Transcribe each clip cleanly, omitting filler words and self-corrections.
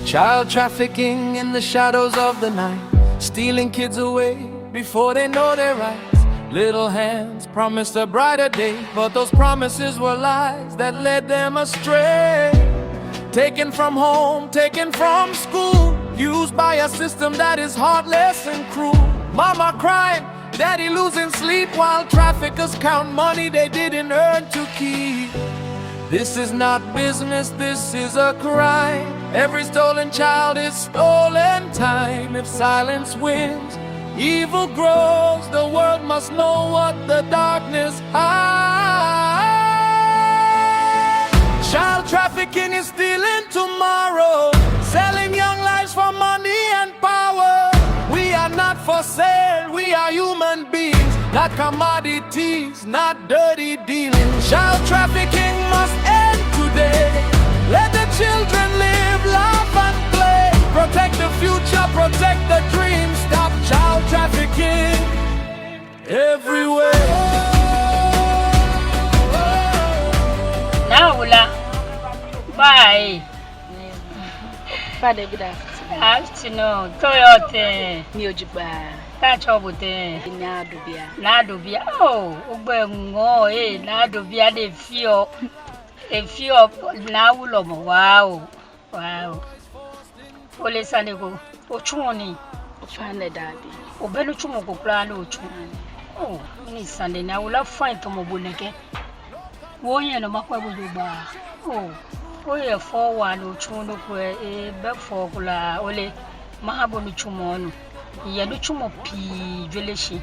Child trafficking in the shadows of the night, stealing kids away before they know their rights. Little hands promised a brighter day, but those promises were lies that led them astray. Taken from home, taken from school, used by a system that is heartless and cruel. Mama crying, daddy losing sleep, while traffickers count money they didn't earn to keep. This is not business, this is a crime. Every stolen child is stolen time. If silence wins, evil grows. The world must know what the darkness hides. Child trafficking is stealing tomorrow, selling young lives for money and power. We are not for sale, we are human beings, not commodities, not dirty dealing. Child trafficking must end today. Let the children live, laugh and play. Protect the future, protect the dream. Stop child trafficking everywhere. Now, bye. Father, good afternoon. Afternoon. Toyote. Miojiba. Tachobote. Nadubia. Nadubia. Oh, Ubengo, Nadubia, they feel. They feel now. Wow. Wow. Ole Sanego. Ochuni. Fane daddy. Obelu chumo kukulalo ochuni. Oh, ni Sunday na ula find to mobuneke. Woye no makwa bujuba. Oh. Oye forward ochuni kwe back for kula ole mahabo no chumo no. Ye no chumo pi jweleshi.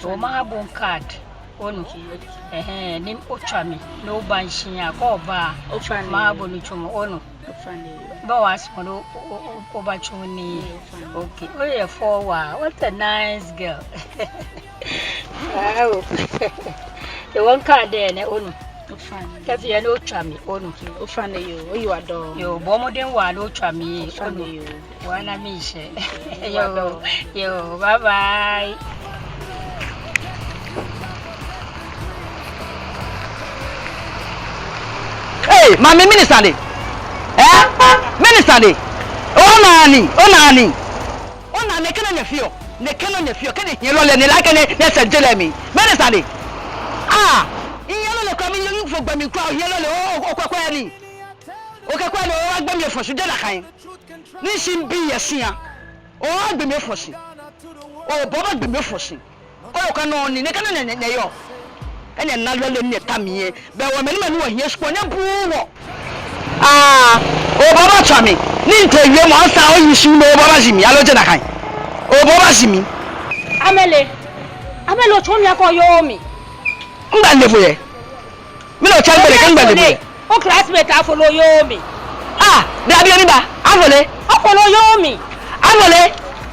O mahabo card. Onu nim ochami no banshi akoba mahabo no chumo onu. But was no opportunity. Okay. Oh, yeah, forward. What a nice girl. Wow. The one card there, no. If you know Chammy, oh, funny you adore. You bomodin while no Chammy, oh, you. One a miss. Yo, bye bye. Hey, Mammy Minister. Minister de onani kana nyefio kana yelo le ni la kana ne se jelemi minister de yelo le kwa mi yin fo gba mi kwa yelo le okwa ni okwa le o gba mi fo su de la kan ni shin bi yesia o gba mi fo si o bo ba gba mi fo si o ka no ni ne kana ne yo ene na lo le ni tamie be wo me ni wo hie sko nya buwo o baba chami ni ntewie mo asa o yisu no baba jimi aloje na kan o baba jimi amele o choni ako yomi ngba lefu ye mi lo chan bele kan ngba lefu o classmate afolo yomi bi abi oni ba afole yomi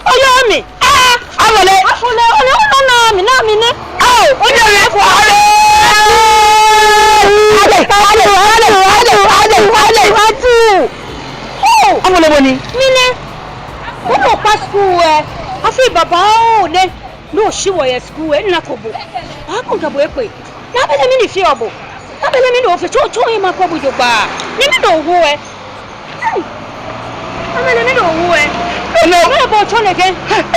o yomi afole na mi ne o je re fo ale Amole boni. Mine. O no pa school afi baba o ne no shiwo ye school na kobo. Akon kabo ekwe. Na bele mi ni fi obo. Na bele mi no fe cho e ma kobo jo ba. Ni mi no wo Na bele mi no wo No bo cho ne ke.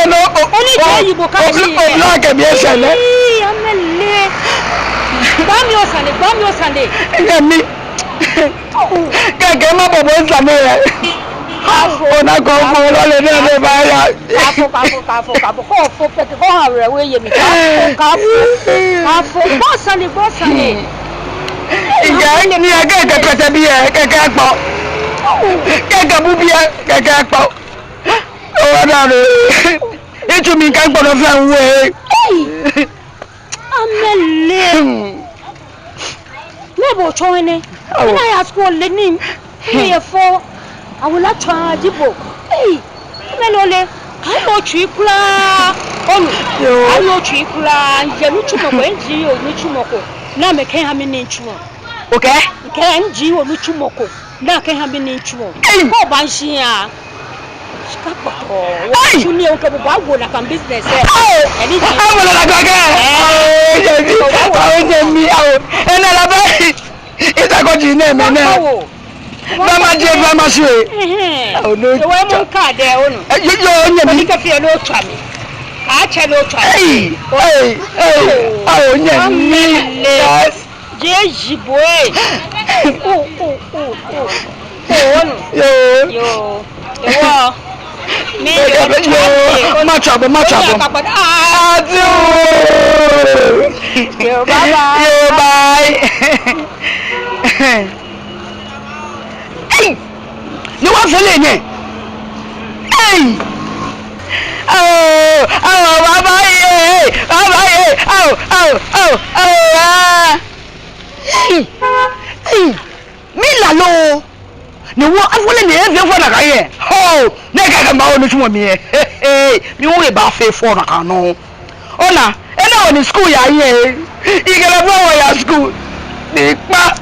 No Oni je yibo ka ji. O la ke bi esele. Amele. Bami o sande. Yemi. Keke ma bobo nsame ona go fo lo le ne ba ya kafo ko fo pete ko ha re we yemi kafo bo sani ija ni keke pete bi keke po keke bu bi keke po o na re etu mi kan gbodo fe we amele Nebo choine. When I ask for lenim, here for I will not try jibo. Hey, melole. I know chikula. I know chikula. Jenuchumo wenji o nuchumoko. Na me ken ha me ninchumo. Okay? Ken ji o nuchumoko. Na ken ha me ninchumo. Ko banshi a. Skapa. Oh, chuni o kabo ba go na kan business. Any ji. I will not go again. body name me na. Mama je mama sure. Oh no. The way mon card there ono. Yo nya Ni ka fi no twa me. A che no twa. Hey. Oh nya mi. Yes. Jeji boy. Oh. Ono. Yo. Ewa. Me yo ma trouble. Adieu. Yo bye. Yo bye. Hey. You want to learn? Hey. Oh, bye. Oh. Hey. Milalo. No one afole ne e fo na ka ye. Oh, na ka ma onu tumo mi e. Mi wo e ba fe fo na ka no. Ona, e na woni school ya ye. Igele fo wo ya school. Ni pa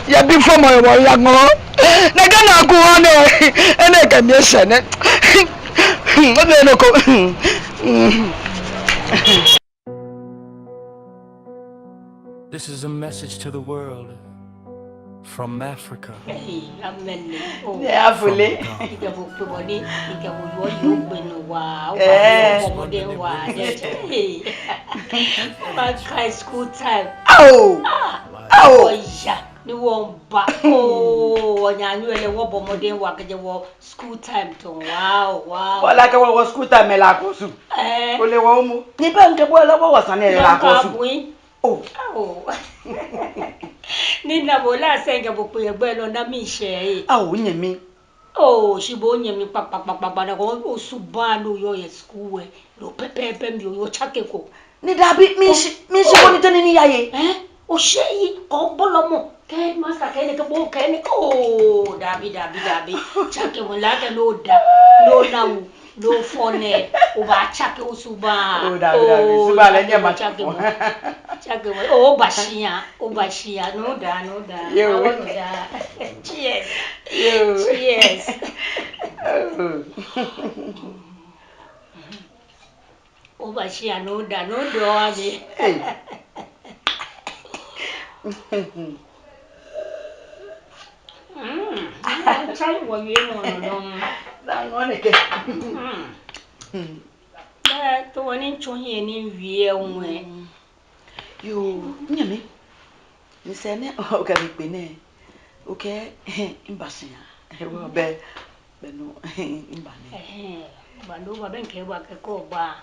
ya bi fo mo ya ngo. Na ga na ku ho ne. E na ka mi se ne. O de no ko. This is a message to the world from Africa. Amen. Yeah, fully. School time. Ni won ba onyanwele wo bomode wa keje wo school time to wow Wala ka wo school time la ko su o le wo mu ni ba nke bo la wo wasan la ko su ni na bo la senga bo pe egbe lo na mi se nya mi shibo nya mi pa na ko subanu yo ye school we lo pepe mi yo chake ko ni dabi mi si ko ni tani ni yaye o shey ko bolomo ke master ke ne ke bo ke ne dabi chake mo la ke no na no phone o ba chake o suba dabi suba le nya ma chake mo o bashia no da cheers o bashia no do abi Chai wo ye mo no da no ne ke to woni chuhie ni wie onwe yo nya mi ni se ne o ka mi pe ne o ke embassy ya wo be no imba ne ba ndo ba ben ke ba ke ko ba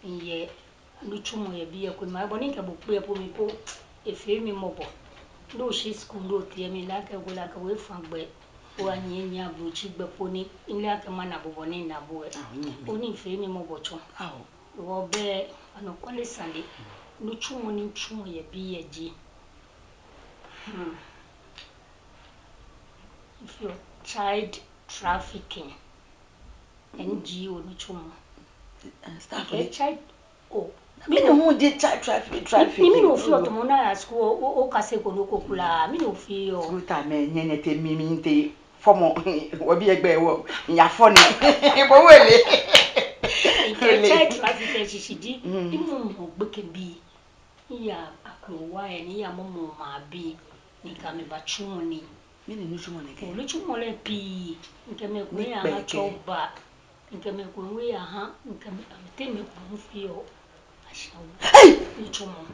ye luchumo ye bi ko ma bo ni ke bo pe po mi po efe mi mo bo do shi school do tie mi la ke go la ke we fan gbe o anyi nya bu chi gbe po ni ile ake ma na bo ni na bo o ni efe mi mo bo cho wo be ano kwale sande luchumo ni chumo ye bi ye ji if you child trafficking NGO luchumo staff child mi no hu di traffic mi no fi otomo na ya school o kase ko no kokula mi no fi o school time nyenye te mi te fomo wo bi egbe wo ya fo ni bo wele child trafficking shishidi imu mo gbeke bi ya akrowa ni ya momo ma bi ni ka me ba chumo ni mi ni chumo ne ke o chumo le pi nke me ko ya ha choba nke me ko we ya ha nke me te me ko fi o hey chumo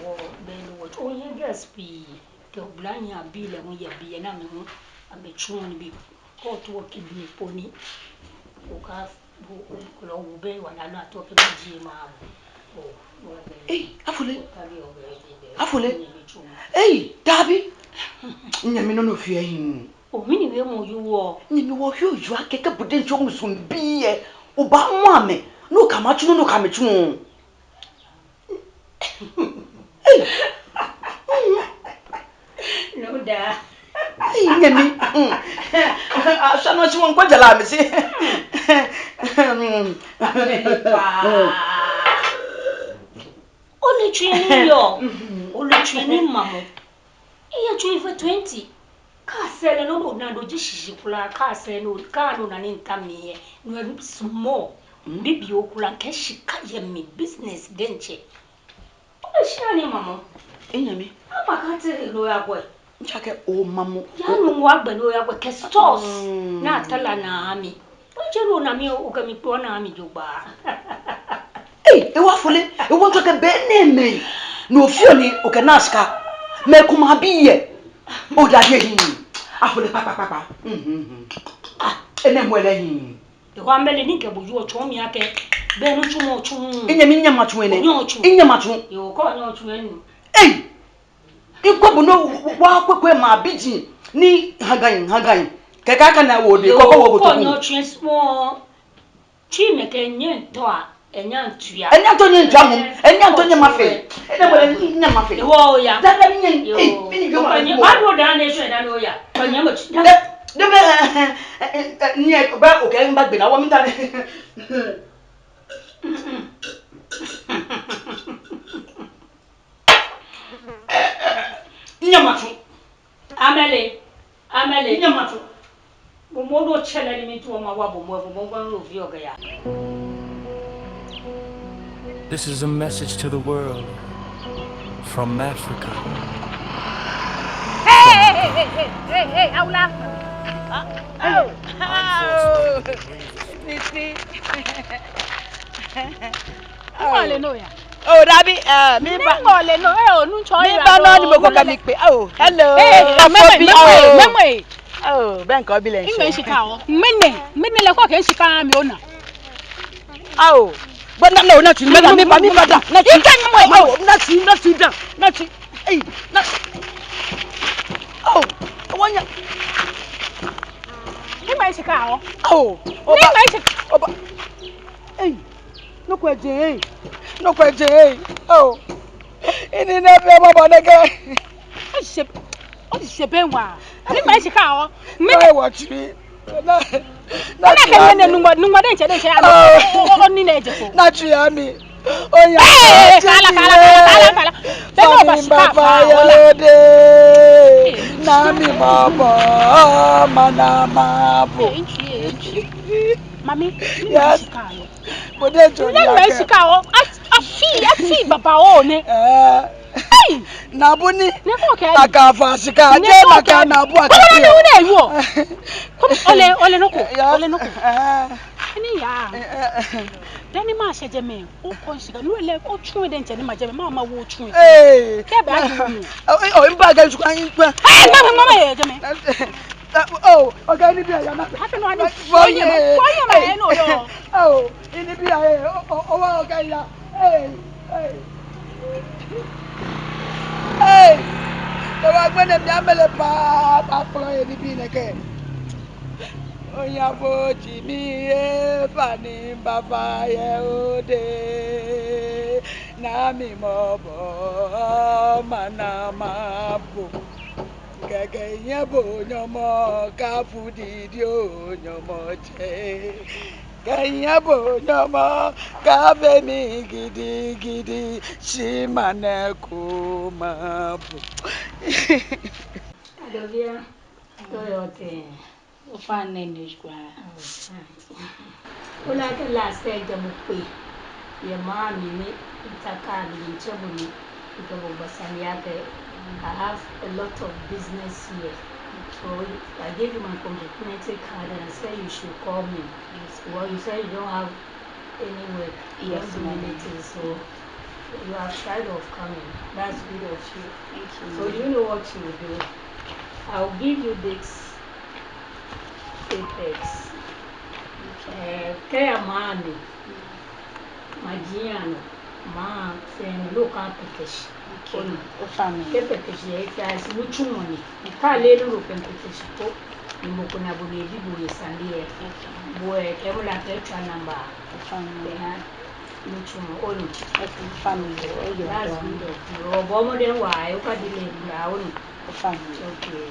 o be no o ye gas pi ke oblanya bi le mo ya bi na me ho abe chumo ni bi ko to ki bi poni o ka ko lo be wa na to ke ji ma afule hey dabi nya mi no fi ahin o mi ni we mo yuwo ni mi wo hyo ju akeke bude ncho musum biye o ba mo ame no ka ma chunu no ka me chunu no da nya mi asha no chi won kwa jala me si Only training yo. Only training mamo. Iya training for 20. Ka sele no na do jishishi kula ka sele no ka no na ni nkamiye. No small. Bibi okula ke shika ye mi business denche. Only shani mamo. Enyami. Apa ka tere lo ya boy. Chake o mamu. Yanu wagbe no ya ke stores na tala na ami. Onjero na mi o ke mi po na ami jogba. Eh, e wa fole, e won to ke be neme. No fio ni o ke naska. Me kuma biye. O da de hin. Afole papa. Ah, ene mwele hin. E wa mbele ni ke boju o chon mi ake. Be no chumo chun. Inya matu ene. Inya matu. Yo ko nyo chun enu. Eh. Ikwo no wa kwekwe ma biji ni hagayin. Keka aka na wo de kokko wo ko nyo chun small. Chi me ke nye to a enya ntua. Enya to nye ntua mum. Enya to nye mafe. Ene mwele nya mafe. E wo ya. Da nye. Eh, bini bi ma. Ba ro da na so da no ya. Ko nya mo chi. Debe nye ba o ke mba gbe na wo mi ta ne. Nyamatu. Amele. Nyamatu. Bomodo chele ni mitu wa mawabo mwa vio gaya. This is a message to the world from Africa. Hey, Aula. Oh. Nisi. Ngole no ya. Oh, Dabi, me ba ngole no onu cho me ba no ni mo ko ka mi pe. Oh, hello. Meme. Oh, ben ko bi le nso. Inwe shika o. Mene le ko ke shika mi ona. Oh, but no, not you. Me ba da. Na ti kan mo. Oh, na ti da. Na ti. Eh, na. Oh, wanya. Inwe shika o. Oh, Inwe shika. Oba. Eh. No kwaje. Oh. Ini na be mo ba ke. O se benwa. Inwe shika o. Me watch me. Na ka nene nungwa de nche o ni na ejefo. Na tu ya mi. Oya. Kala. Beno ba shika fa o de. Na mi baba mana mabu. Mami, yes. Mo de jo ya. Na shika o. Afi baba o ne. Nabuni ne ko ke akafa shika je maka nabu akati ole noko ni ya dani ma sheje me o ko shika no le o tun de nche ni ma je me mama wo tun ke ba ju o mba ga ju kan pa mama ye je me oh okay ni bi aya na ha no ani foye ma no yo oh ni bi aya o wa okay ya Hey, the one when them yamele pa play ni bi neke. Oya boji mi e fani baba ye ode. Na mi mo bo mana mabu. Keke yebo nyomo ka fudidi o nyomo che. Kanyabo nyomo ka be mi gidi shimane ko mabu. Adovia toyote ufane ni kwa ola ke last day jamu pe ye mami ni itaka ni chebuni itobo basani yake. I have a lot of business here. So I gave you my complimentary card and I said you should call me. Well, you said you don't have any work. You don't do anything, so you have tried of coming. That's good of you. Thank you. So you know what you will do. I'll give you this Apex. Kaya mami, Magiano, ma saying look at Pekesh. Family. Pekesh, yes, which money? Can't let you open Pekesh. Nimokuna buni bibu yesandie. Boy, kemula ketra number. Family. Muchumo oni. Family. That's good. Robomo de why you can delay brown. Family. Okay.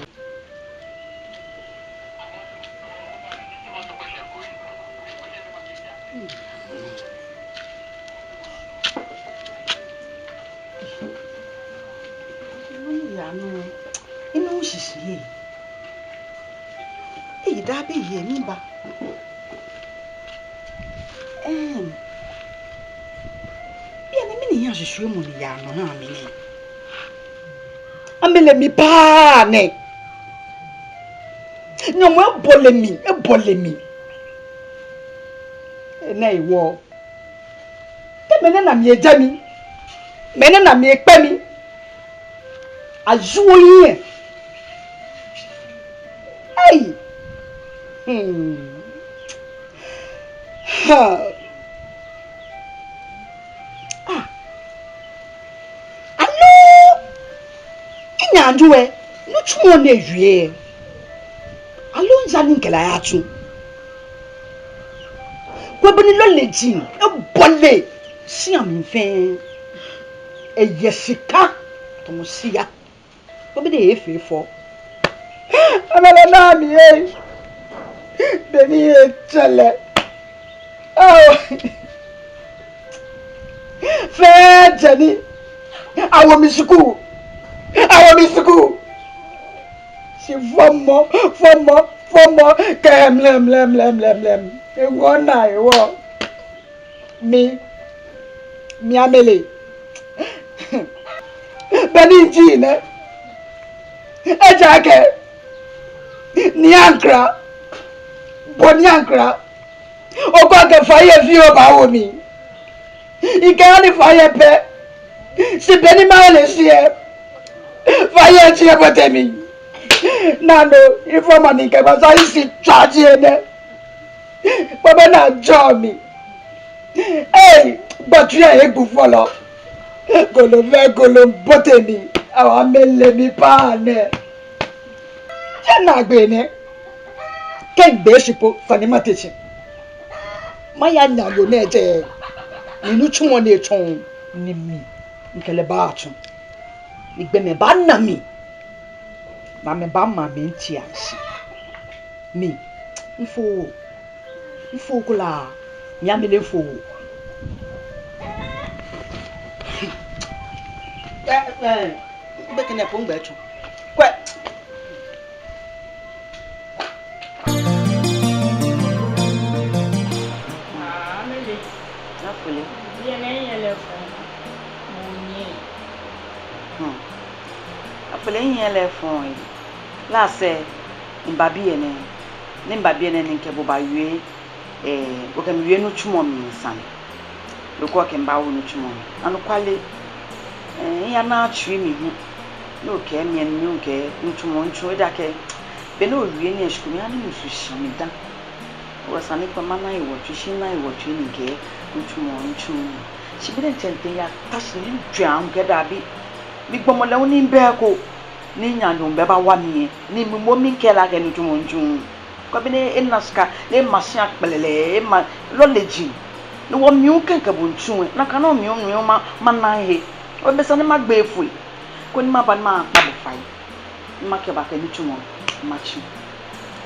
Inu sisi e da be ye mi ba ya ni mi ni yan sisi mu ni ya no na mi ni amele mi pa ne nyomo ebole mi na iwo te mene na mi eja mi mene na mi epe mi ajuo yin ai Anjuwe, no chumo ne wie. Alon zani nkela ya tu. Kwa bani lo lejin, e bolle. Si am fin. E yesika to mo sia. Kwa bi de efe fo. Amala na mi e. Beni e chale. Oh. Fe jani. Awo mi suku. She fomo, kem lem. Egona ewo. Mi amele. Beni jine. Ejake. Niankra. Boniankra. Okwa ke fire fi o ba wo mi. Ike ani fire pe. Si beni ma le si e. Fire ti ebotemi. Nano, ifo mani ke ba sa isi charge ene. Baba na jomi. Hey, but you are able follow. Golo botemi. Awa mele mi pa ne. Ya na gbe ne. Ke gbe sipo fani matechi. Maya nya yo na je. Ni nu chumo na echon ni mi. Nkele ba atun. Igbe me ba na mi. Na me ba ma me nti ansi. Mi. Mfo kula. Nya me le fo. Be kene po ngba echo. Kwe. Amele. Na fule. Yele fo. Afele yin le fon la se mbabi ene ne mbabi ene nke bo ba wie o ke wie no chumo mi san lo ko ke mba wo no chumo anu kwale ya na atwi mi hu no ke mi en no ke nchumo nchu da ke be no wie ni esku mi ani musu shi mi da o san ko mana iwo twi shi na iwo twi ni ke nchumo nchu shi bi den tente ya tashi ni twa an ke da bi mi gbomo le oni be ko ni nyando be ba wa mi ni mi mo mi kela ke ni tumo njun ko bi ne enaska le masia pelele ma lo leji ni wo mi un kan ka bo njun na ka no mi ma na he o be so ni ma gbe efu ko ni ma ba ma pa bo fai ni ma ke ba ke ni tumo ma chi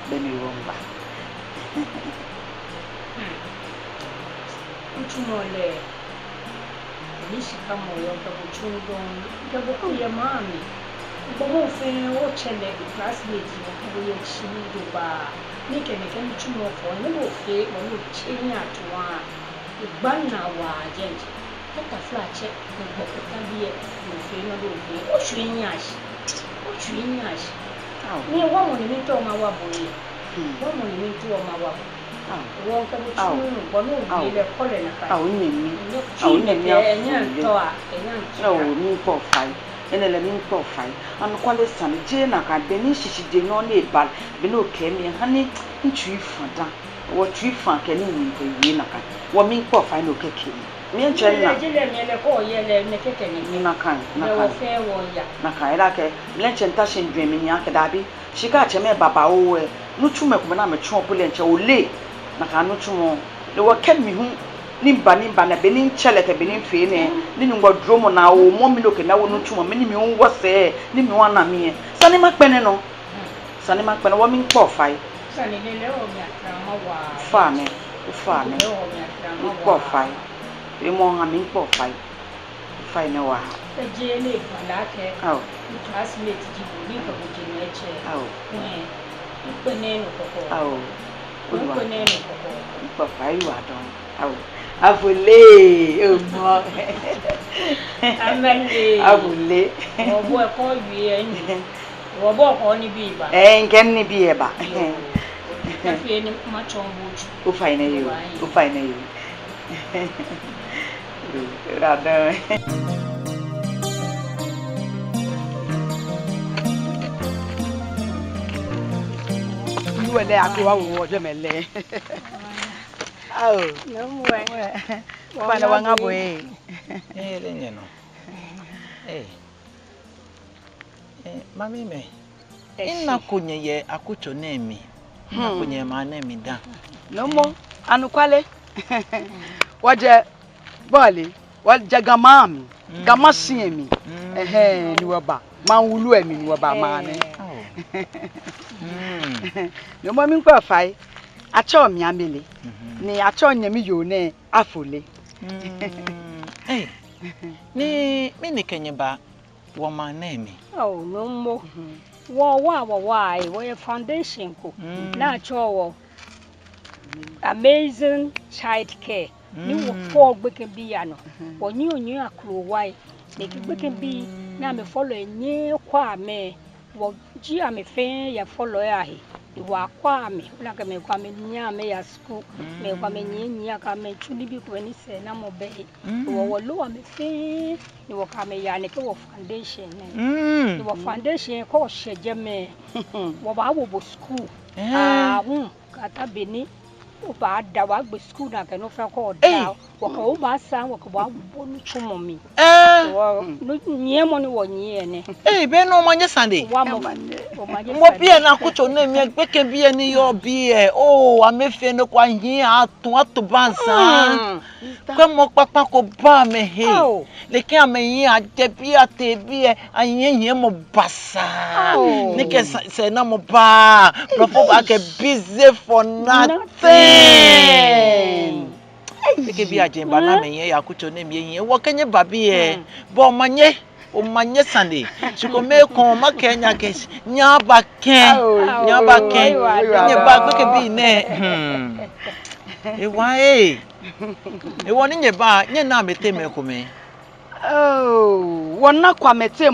be mi ro mba Nchumo le. Nishi kama yoga buchundon gabuku ya mami bomo fe o chele classmate ko ye chini ba ni kene kan chumo fo ni bo fe o ni chinya tuwa igbanna wa agent ta flache ko ko tabiye ni fe no do fe o chunyashi ni wa mo ni to ma wa boye wa mo ni to ma wa won ka buchunu bono ni le kole na ka ni po fai enele mi po fai an kwale san je na ka be ni shishi de no na ebal be no ke mi hani ntwi fada wo twi fa ke ni mi ko yi na ka wo mi po fai no keke mi en chen na je le mi le ko ye le ne keke ni na kan wo fe wo ya na ka ila ke mi en chen ta shin dwe mi nya ka dabi shika che me baba o we no chume ko na me chu opule nche o le na ka no chumo le wo ke mi hu nimba na be ni nchele ke be ni fe ne ni ngwa dromo na o mo mi no ke na wo no chumo me ni mi wo se ni mi wa na mi sani ma pene no wo mi po fai sani le o mi atrama wa fa ne o mi atrama po fai e mo ha mi po fai ne wa e je le bala ke aw classmate ji bo ni ko je ne che aw pene no ko aw ko ne no ko po fai wa don aw Abule, oh mo. Amende. Abule. Obo e ko wi en. Obo ko ni bi ba. Ngen ni bi e ba. Afie ni ma chombo. O fai na you. O fai na you. Rada. Wele akwa wo jemele. Oh. No mwe. Bana wanga boy. Lenye no. Mami me. Ina kunye ye akucho nemi. Ina kunye ma nemi da. No mo anukwale. Waje bali, waje gamami. Gamasiemi. Ni waba. Manwulu emi ni waba mane. No mo mi nkwa fai. Acho mi amele. Ni acho nyemi yo ne afole. Ni mini kenye ba wa manemi. Oh no mo. Wo foundation ko. Na cho amazing child care. Ni wo for gbeke bi ya no. Wo nyi akro wai. Ne gbeke bi na me follow enye kwa me. Wo ji ame fe ya follow ya he. Wa kwa me na ka me kwa me nya me ya school me kwa me nya ka me chuli bi ko ni se na mo be wo lo me fe ni wo ka me ya ne ke wo foundation ne wo foundation ko sheje me wo ba wo school ka ta beni o ba da wa gbe school na ke no fra ko da wo ka o ba sa wo ka ba bo nu chumo mi wo no nye mo ni wo nye ne Be no manye Sunday. wa mo Mo bia na akucho na mi gbeke bia ni yo bia. Oh, amefe no kwa yin atu bansa. Kwa mo papa ko ba me he. Leke ameyin aje bia te bia ayen mo basa. Nike se na mo ba. Profo ba ke busy for nothing. Leke bia jemba na me yen akucho na mi yen. Wo kenye babi e. Bo manye o manye Sunday chiko me kon ma kenya ke nya ba ken nye ba gbeke bi ne e wa ni nye ba nye na mete me ko me wona kwa mete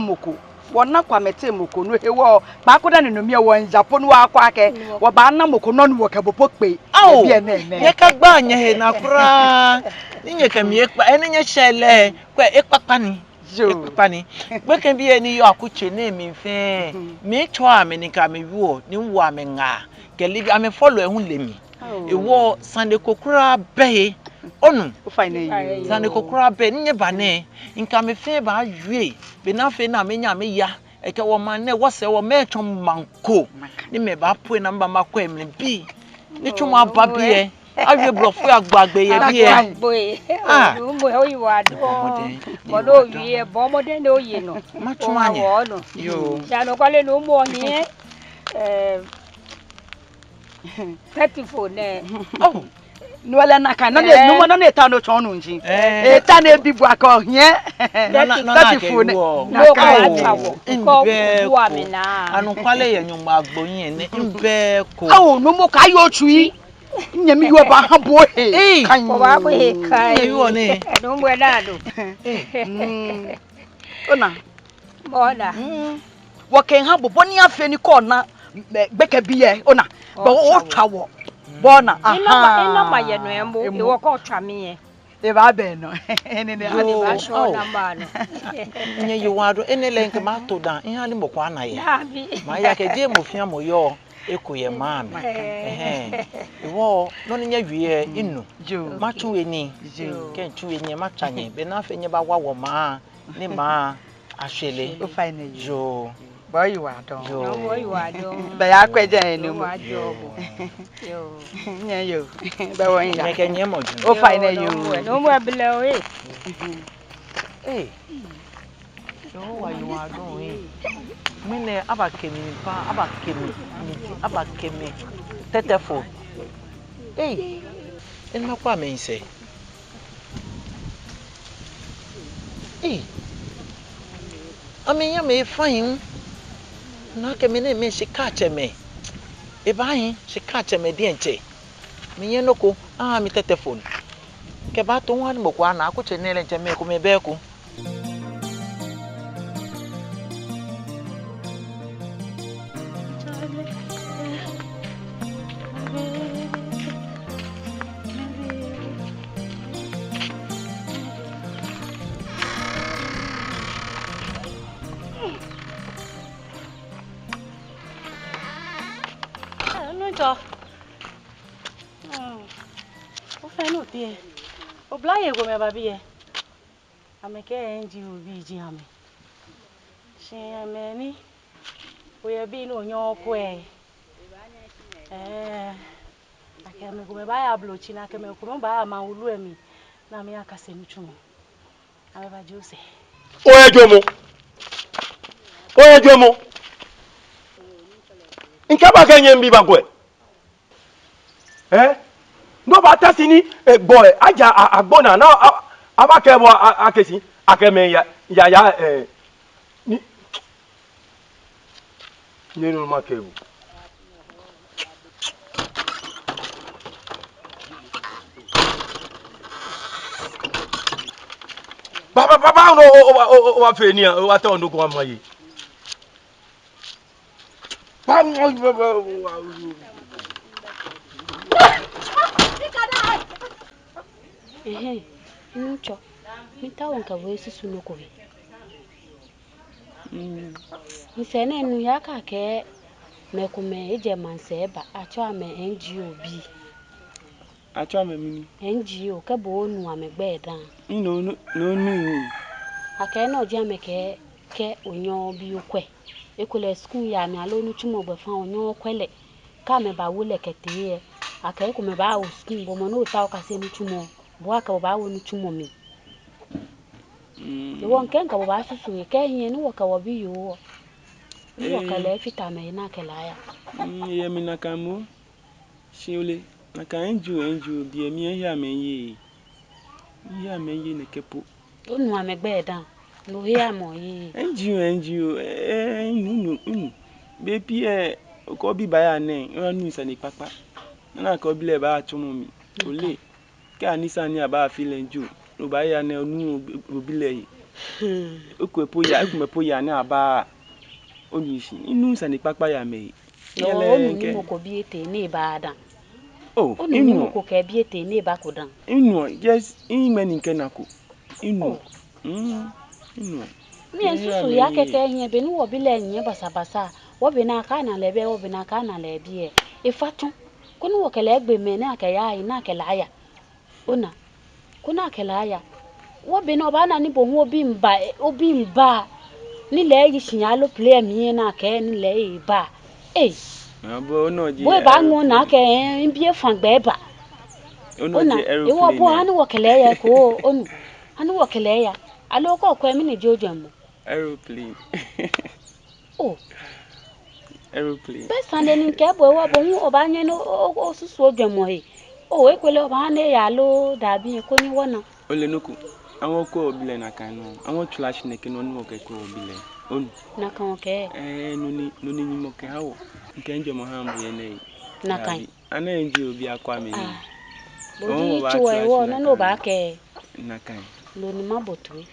moko no hewo ba ko da ne no mi wo Japan wa akwa ke wo ba na moko no no ka bopo pe bi e ne ye ka gba nye he na kura nye ka mi ekpa ene nye shele kwa ekpapa ni Pani, we can be any akuche name in fair. Me try me nika me wo, ni wa me nga. Kelibi ame follow ehun lemi. E wo Sunday kokura be. Onu, Sunday kokura be nye bane. Inka me fe ba yue. Be na fe na me nya me ya. Eke wo man ne wo se wo me twom manko. Ni me ba pu na mba makwa emle bi. Ni twom aba bi awe blofu agbagbe ye bi mo o yi wa do mo do yi e bo mo de no yi no ma tun anye yo ya no kwale no mo ni 34 ne oh no wala na kan no no ta no chon no nji ta na ebibu aka ohie 34 ne no ka tawo ko wa mi na anu kwale ye nyuma agboyin ne mbe ko oh no mo ka yo tui nyami yo ba ha bo he kan ko ba bo he kai yo ne no mo na do ona wo ken ha bo ni afi ni ko na gbeke biye ona bo o twawo bo na ina ma ye no embo e wo ko twa me ye e ba be no ene ne ani ba show number no nye yo wado ene lenk ma to dan ihe ali mo kwa na ye ma ya ke je mo fia mo yo ekuye maami iwo no nya wie inu ma tu eni ke tu eni ma twanye be na fe nye ba wawo ma ni ma ahwele o fine jo boy you are don no boy you are don be ya kwaje enu mo yo nya yo be won ya ke nye mo ju o fine you no mo abele o so why you are doing mine abakemi pa abakemi tetefo en ma kwa me nse amenya me fine na ke me ne me shikache me e bayin shikache me die nche me ye noko mi tetefo ke ba to wan mo kwa na akuche nele nche me ko me be ko cho o fe no tie o blaye go me ba bi e ame ke enji o bi ji ame se ame ni o ye bi no nyo ko ake me go me ba ya blochi na ke me ko me ba ma ulu emi na me aka se ntumo ame ba jose oye jomo nke ba kenye mbi bagwe no ba tasini boy aja agbona na abake bo akesi akeme ya ni no makebu Baba no o fe ni o ata ondo ko amaye Ncho mitawo nka wesi sunoko he nsene nu yaka ke mekume eje manseba acho ame NGOB acho ame mini NGO ke bo nu ame gbedan no nu ake no je ame ke onyo bi okwe ekole school ya mi alonu chumo gbe fa onyo kwele ka me ba wule kete ake ko me ba o school bo mo no ta o ka se nu chumo bo aka ba wo nu chumo mi won ken ka ba susu ke yin ni wo ka wo bi yo ni wo ka le fita me na ke la ya ye mi na kamu shiole na ka NGO bi emi ya me ye ne kepo onu ame gbe dan lo ya mo yi NGO nu be pi ko bi ba ya ne nu sa ni papa na ko bi le ba chumo mi ole ka ni sa ni aba fi le nju lo ba ya ne nu obi le okumepo ya ni aba onyishi inu sa ni papa ya me onu ni mo ko bi ete ni Ibadan onu ni mo ko ke bi ete ni Ibadan yes ime ni nke nako inu mi ensusu ya keke yin be ni wo bi le yin basabasa wo bi na ka na lebe wo bi na ka na lebi ifatun kuni wo kele egbe me na ke ya ina ke la ya ona kuna ke la ya wo bi na ba na ni bo hu obi mba ni le yi sinya lo play mi na ke ni le ba bo no ji bo ba nwu na ke bi efan gbe ba ona iwo bo anu wo kele ya ko onu anu wo kele ya alo ko mi ni jojo mo aeroplane aeroplane be sande ni ke bo wo bo hu oba yen no osusu ojomo he ekwele oba na ya lo dabi ko ni wona ole nuku awon ko obile na kan no awon tulash ne ke no nu ke ko obile onu na kan ke no ni mo ke hawo nke njo mo ha mbu ye nei na kan ana nji obi akwa me ni bo di chuwa e wo no ba ke na kan lo ni mabotu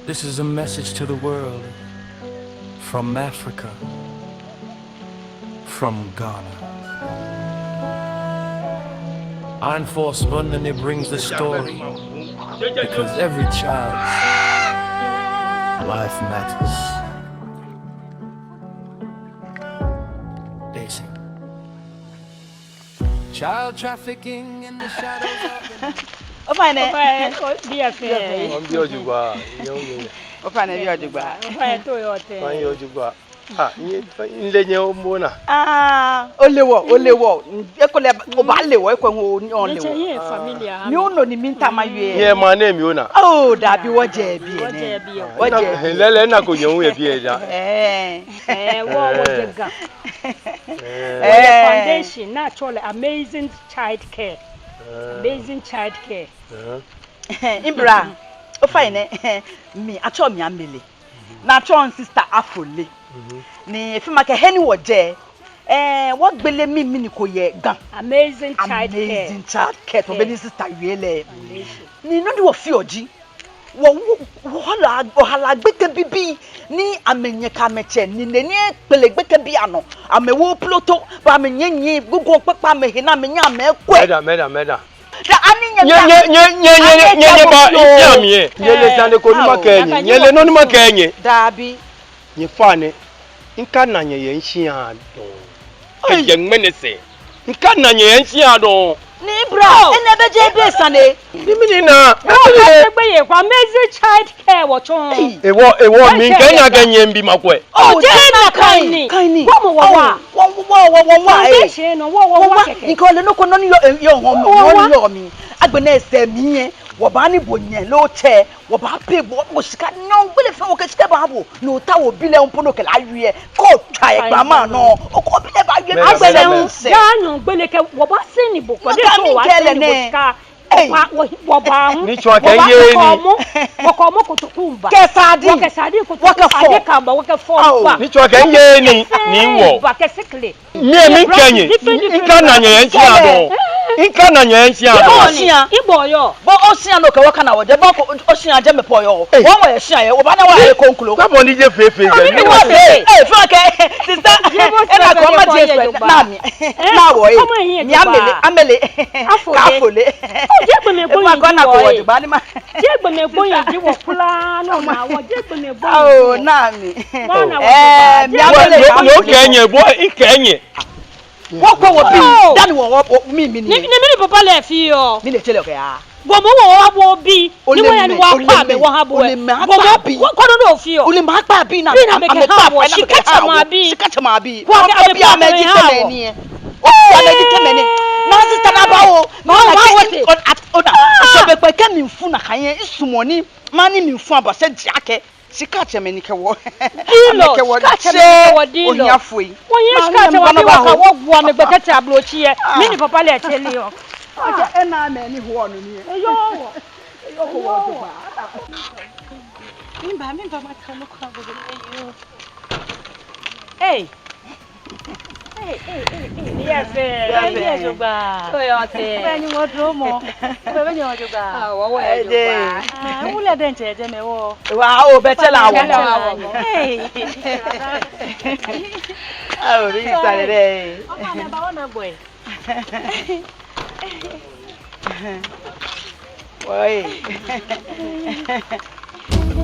This is a message to the world from Africa, from Ghana. Iron Force London brings the story because every child's life matters. They sing. Child trafficking in the shadows of the night. O fa ne bi afi on bi ojugba o fa ne bi ojugba fa to yo te fan ojugba nle nye o mo na o lewo ekole o ba lewo ekwe o le lewo ye familia mi o no ni mi nta ma ye ye ma na mi ona da bi wo je bi wo je lele na ko nyen we bi e ja wo je ga foundation naturally amazing child care Imbra o fa ne mi acho mi amele na acho sister afole ni efi ma ke heni wo je what gbele mi ni ko ye gan. Amazing child care. Amazing child care. To be sister yele. Ni no di wo fi oji. Wo hala gbeke bibi ni amenye ka meche ni neni pele gbeke bi ano. Amewo ploto ba amenye gugu pepa mehe na amenya amekwe. Meda. Da ani Nye ba iamie. Nyele sande ko numa kenye. Nyele no numa kenye. Dabi. Nye fane. Nka na nye yenhia do. Eye ngmenese. Nka na nye yenhia do. Ni bra, ene beje be sane. Ni na. Egbe kwa amazing child care wo chon. Ewo mi kenya kenye mbi makwe. Oh, na kaini. Wo mo wa. Wo. She no wo keke. Nko le no ko no yo mi. Agbena ese mi yen. Wo ba ni bonye lo che, wo ba pe wo sika no gbele fe wo ke sika ba bo. No ta wo bile npo no ke la wie. Ko twa e gba ma no. O ko bile ba wie. Agbele un. Ya no gbele ke wo ba se ni bo ko de so wa se ni bo sika. Wo ba hu. Ni chwa ke ye ni. Wo ko mo ko to kumba. Ke sadi. Wo ke sadi ko to sadi ka ba wo ke fo ba. Ni chwa ke ye ni wo. Ba ke sikle. Mi kenye. Nka na nye yenhia do. Nka na nye yenhia do. Ibo yo. Bo osia no ke waka na wo de bo osia je me po yo. Wo mo ye sia ye, wo ba na wa ye konkulo. Kwa bo ni je fefe je. Ni wa fe. Frank sister. E na ko ma je fe na mi. Na wo yi. Mi amele. Ka fole. Je gbe me bo yin. Wa na ko wo de ba ni ma. Je gbe me bo yin ji wo kula no na wo je gbe me bo yin. Oh na mi. Mi amele. Wo kenye bo ikenye. Wo ko wo bi. Dan wo mi ni. Ni papa le fi yo. Mi le tele ko ya. Wo mo wo bo bi. Ni wo ya ni wa pa me wo ha bo e. Wo ko no fi yo. O le ma pa bi na. Ame pa wo shikacha ma bi. Shikacha ma bi. Wo ga bi ame di tele ni e. O ame di tele ni. Na sister na ba wo. Ma wa te. Oda. So be pe ke mi fu na kan ye isumoni. Ma ni mi fu aba se diake. Shikacha me ni ke wo. Dilo. Shikacha me ni ke wo dilo. Onya foi. Wo ye shikacha wa bi wa ka wo bu ame gbekete abrochi e. Mi ni papa le tele yo. Aja ena me ni ho no ni. Eyo. Eyo ko wo to ba. Mimba ma kanu kwa bodo eyo. Hey. Yes. Yes, Yoba. Oyote. Beni wodro mo. Beni Yoba. Ah, wo Yoba. Ah, wule denche je me wo. Wa o betela wo. Hey. Ah, o ri sare re. Opa na ba wona boy. Oi.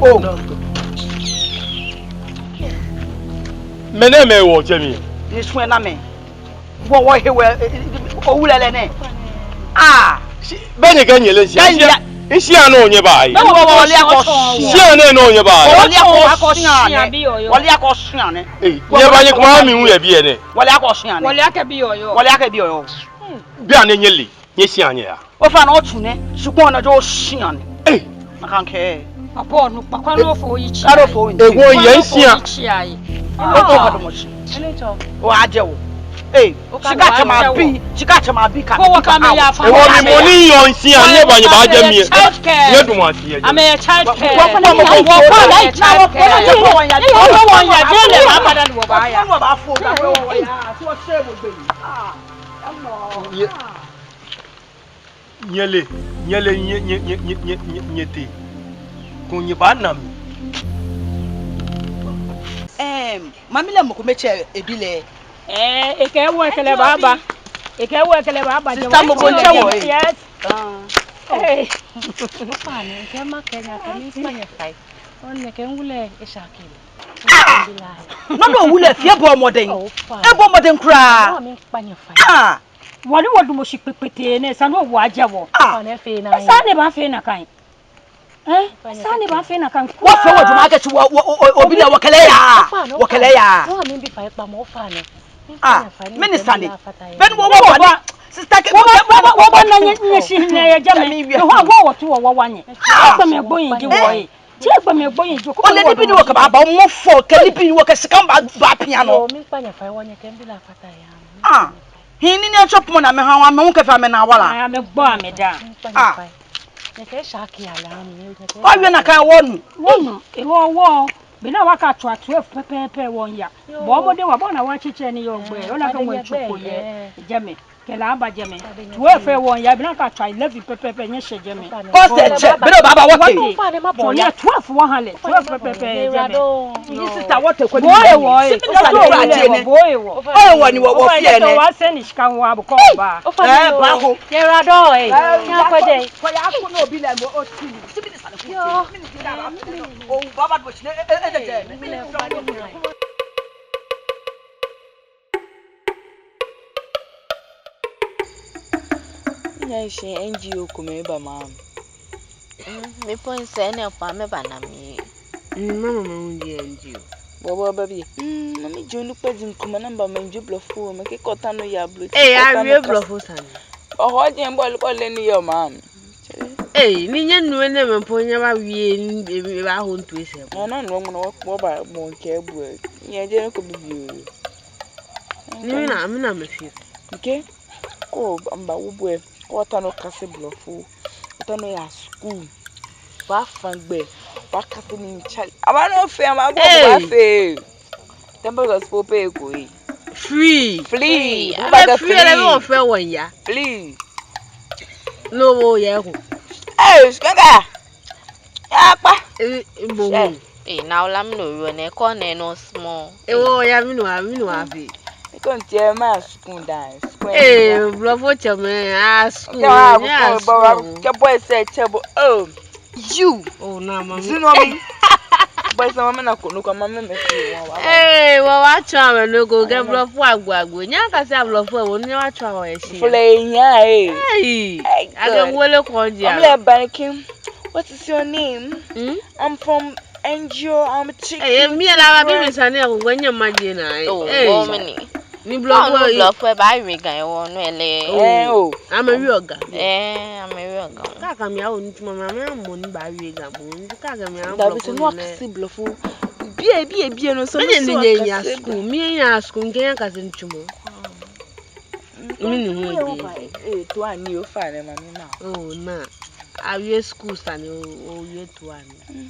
Oh. Mene me wo jemi. Ni swen na me. Wo hewe o wulele ne. Ah. Beni kenye le sia. Isi ano onye ba yi. Wo le akọ. Si ano no onye ba yi. Wo le akọ sian ne. Wo le akọ sian ne. Eh, ye ba ye kwa mi hu ye bi ene. Wo le akọ sian ne. Wo le aka bi oyo. Wo le aka bi oyo. Bi ane nyeli. Nye si anye ya. O fa na o tu ne. Sugbon na jo sian ne. Eh. Na kan ke. Papa onu papa no fo yi chi. Aro fo. Ewo ye sia. O to ka do mo chi. O aje wo. Eh, shikacha ma bi ka. Ko ka me ya fa. Ewo mi money yo nsi anye ba ye ba je mi. Ye dum asi ye. Ame ya child care. Wo na ya child care. Wo ya. Wo ya je le ma padà wo ba ya. Wo ba fo ga wo ya. So se wo gbe ni. Ah. Nyele nyete. Kunye ba nam. Mami le mo ko meche ebile. Eke wo ekele baba. Eke wo ekele baba. Sister mo ko nche wo. Yes. Eh. Mfane ke makenya kami Spanya fai. Onne ke ngule eshakile. No no wule fie bo moden. E bo moden kra. No mi Spanya fai. Ah. Wani wodu mo shipepete ne sanu wo aja wo. Mfane fe na. Sane ba fe na kan. Sane ba fe na kan. Wo fe wo duma ke ti obi le wakele ya. Wakele ya. No mi bi fai pa mo fane. Ah. Minister ni. Ben wo wo sister ke wo na nye shi ne ya jame. Ho wo wo tu wo wanye. Agba me gboyin ji wo yi. Ti agba me gboyin ji ko. O le ni bi ni wo ka ba mo fo ke ni bi ni wo ke sika ba pia no. Mi Spanya fai wanye ke mbila fata ya. Ah. Hini ni chop mo na me ha wa me ke fa me na wala. Ah me gbo ame da. Ah. Ne ke shaki ala ni. Wa wi na kan wonu. Wonu e wo Bina waka to 12 pepe 1 year. Bobo de wa bona wa chiche ni yo gbe. Ola ka we chuko ye. Jeme. Kela aba jeme. 12 1 year bina ka to 11 pepe nye she jeme. Cost che bino baba what? So yeah 12 100. 12 pepe jeme. This sister what ko ni. Boy Oh wani wo fie ne. Wa send shika wa ko ba. Ba ho. Yerado ya ko je. Ko ya ko no bi le mo o ti. Sibi ni sale ko. Oh baba do chine She NGO kumeba mam. Me point say na pa me ba na me. Mama unji NGO. Bobo baby. Mami jonu pa din kuma namba manju blofo me ke kota no ya blo. I real blofo san. Oh je mbol le ni yo mam. Ni nya nu ne me ponya ba wie ni ba ho ntu ese. No no mo ba mo nke bu. Nya je ko bibi. Ni na me fi. Okay. Ko amba wo bu kota no kase blofo. Kota no ya school. Ba fangbe. Ba kase ni chali. Aba no fe ma bo ba fe. Temple gospel pay ko yi. Free. Ba free le mo fe won ya. Free. No wo ye ko. Skanga. Ya pa. Mo. Na ola mi no ro na ko na no small. Wo ya mi no afi. Kon tie ma school dance. Blofo cheme school. Ya ke boy say chebo. Oh. You. Oh na mama. You know me. Boy say mama na ko no kwa mama me fi won wa wa. wa twa me no go get blofo agwagwo. Nya ka say blofo wo ni wa twa wa eshi. Fule nya Aga wole ko dia. I'm like Banikim. What is your name? I'm from NGO. I'm a chicken. Me la ba bi sane ko gwanya maje na. Oh, many. Ni blofo yi. Blofo ba ri gan wo no ele. I'm a real guy. I'm a real gan. Ka ka mi a onu tuma ma mo ni ba ri gan mo. Ka ka mi a Da bi so no akasi blofo. Bie no so no so. Me nya school. Me nya school ngen ka se ntumo. Mi ni ho di. To ani o fa ne ma mi na. Oh na. Awie school sane o ye to ani.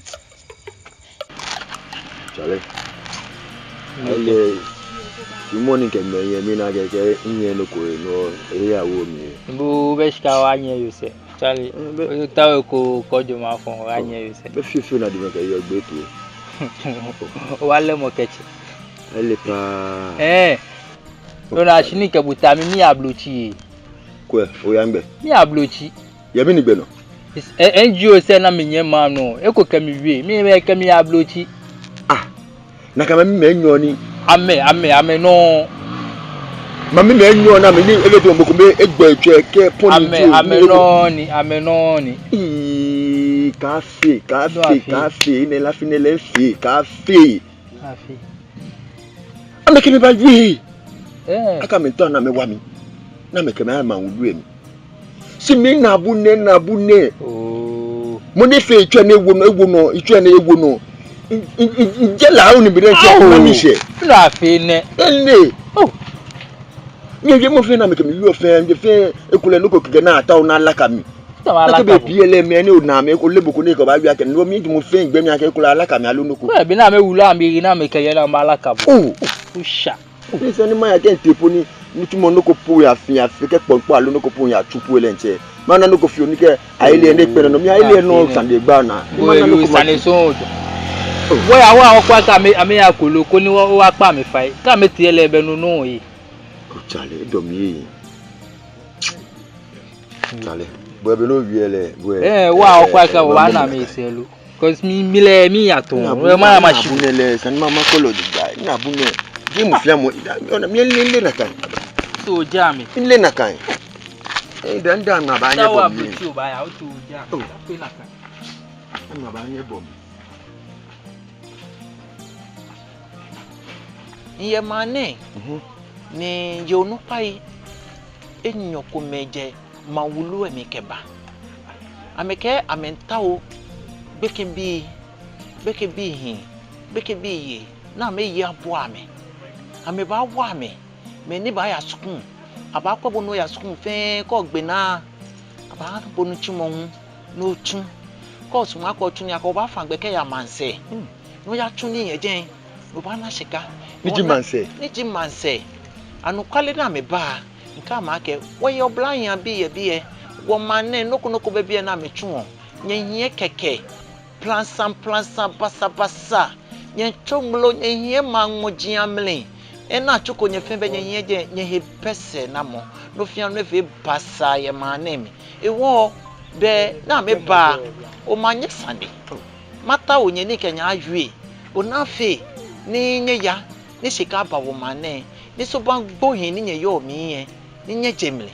Chale. Ale morning ke me ye mi na ke nye no ko no e ya wo mi. Bu be shika wa nye you say. Chale. O ta ko kojo ma fon wa nye you say. Be fi na di me ke yo gbe tu. O wale mo kechi. Ale pa. Ona shini ke buta mi ablochi. Kwe o ya ngbe. Mi ablochi. Ye mi ni gbe no. NGO say na me nye ma no. E ko ke mi wie. Mi be ke mi ablochi. Na ka me nyo ni. Ame no. Mami me nyo na me ni e do mo ko me egbo etwe ke poni ti. Ame no ni. Café ne la fine le fi café. Ame ke me ba wi. Aka me ton na me wa mi. Na me ke me ma wudu emi. Si mi na bu ne. Oh. Mo ne fe etwe na ewo no, etwe na ewo no. Jela oni bi den che mo ni she. Na fe ne. Oh. Nye mo fe na me ke me wi ofe nje fe ekule no ko kige na ata na alaka mi. Na ke be biele me ni o na me ko lebo ko ni ko ba wi ake no mi mo fe ngbe mi ake kula alaka mi alo no ko. Be na me wulu amiri na me ke ye na alaka bo. Oh. Usha. Ni se ni ma ya ke tepo ni tumo no ko po ya fi ke ponpo alo no ko po ya tupu ele nche. Mana no ko fi oni ke aile ne pe no mi aile no sande gba na. Mana no ko sande so. Wo ya wa kwa ka me ya koloko ni wo wa pa mi fai. Ka me ti ele be no yi. O chale do mi. Chale. Bo be no wi ele. Wa kwa ka wa na me selu. Cause mi ya to. We ma ma shi bunele san mama kolo di guy. Na bunele. Di mu fia mo. Ona mi le na kan. So jami. Le na kan. Dan na ba nye bom. Wa bu ba ya o to jami. Pe na kan. Na ba nye bom. Iye mane. Ni yonu pai enyo ko meje mawulu emikeba. Ameke amentawo beke bi hin beke bi ye na me ye abo ame. Ame ba wa ame. Me ni ba ya sukun. Aba ko bonu ya sukun fe ko gbe na. Aba bonu chimo hu no tun. Ko sun akọ tun ya ko ba fa gbe ke ya manse. no ya tuni ye den oba na shika Niji manse anu kwale na me ba nka ma ke wo ye oblan bi ye wo mane noko be bi na me twu nye keke plansan basa nye chomlo nye manmoji amle ena chuko nye fembe nye je nye he pese na mo no fia no fe basa ye mane mi ewo be na me ba o manye sande mata onye ni kenya ahwe onafe ni nye ya ni shika ba wo mane ni so ban gbohin ni nye yo mi yen ni nye jemle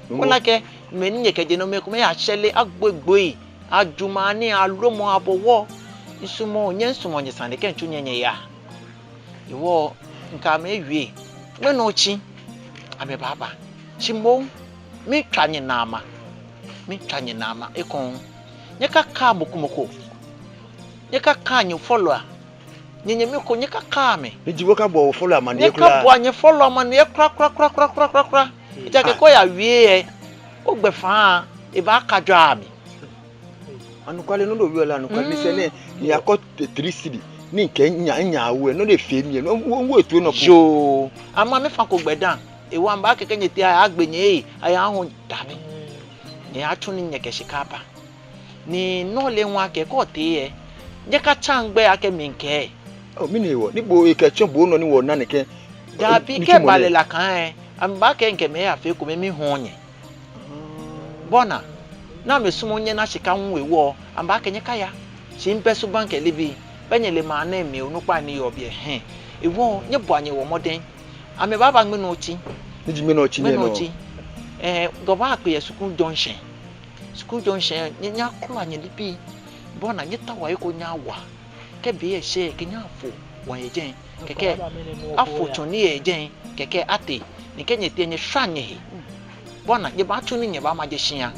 wala ke me ni nye keje no me ko me ya shele agbogboi ajumani alomo abowo isumo nye nsumo nye sande kenchu nye ya iwo nka me wie me no chi ame baba chimbo me twanye nama ekon nye kaka mokumoko nye kaka nyu follower nye me ko nye kaka me Niji woka bo follow amane nye ka bo anye follow amane kra ija ke ko ya wie o gbe fa e ba kadwa mi anu kwale no do wi ola anu kwale se ne ni akọ 3 cedi ni nke nya awe no le fe mi no wo etu no jo ama me fa ko gbedan e wa mba keke nyeti agbenye aya hu dabi ni atu ni nyeke shikapa ni no le nwa ke ko te ye je ka changbe ake minke o mi ne wo ni bo e ke chon bo no ni wo na ne ke dabi ke balela kan amba ke nke me afi ko me mi hu onye bona na me sumo nye na shika nwe wo amba ke nyeka ya shi mpesu bank libi benyele ma na eme onukpa ni yo bie ewo nye bo anye wo moden ame baba ngme no chi Niji me no chi ne no goba akpe ye school junction nya kula nye libi bona nye tawa iko nya wa ke be ye she ke nya afo wa ye jen keke afo choni ye jen keke ate ni ke nye tie nye hwanye bona nye ba tuni nye ba ma je hia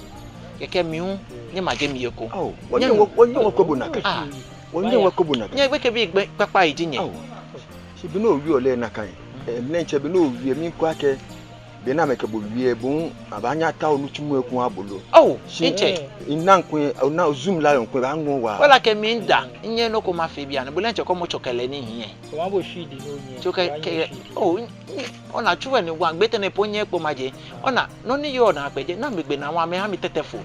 keke miu nye ma je mieko wonye wo ko bonaka wonye wo ko bonaka nye gbeke bi papa ijinye si bi no wi ole na kan ne nche bi no wi mi kwa ke bi na meke bo wi bu abanya ta onu tumu ekun abolo nche inankun na zoom lion kun ba nwo wa wala ke mi nda nye no ko ma fe bia na bo nche ko mo chokele ni hiye wa bo shidi no nye chokele ona chuwe ni wa gbete ne ponye po maje ona no ni yo na peje na megbe na wa me ha mi tetefo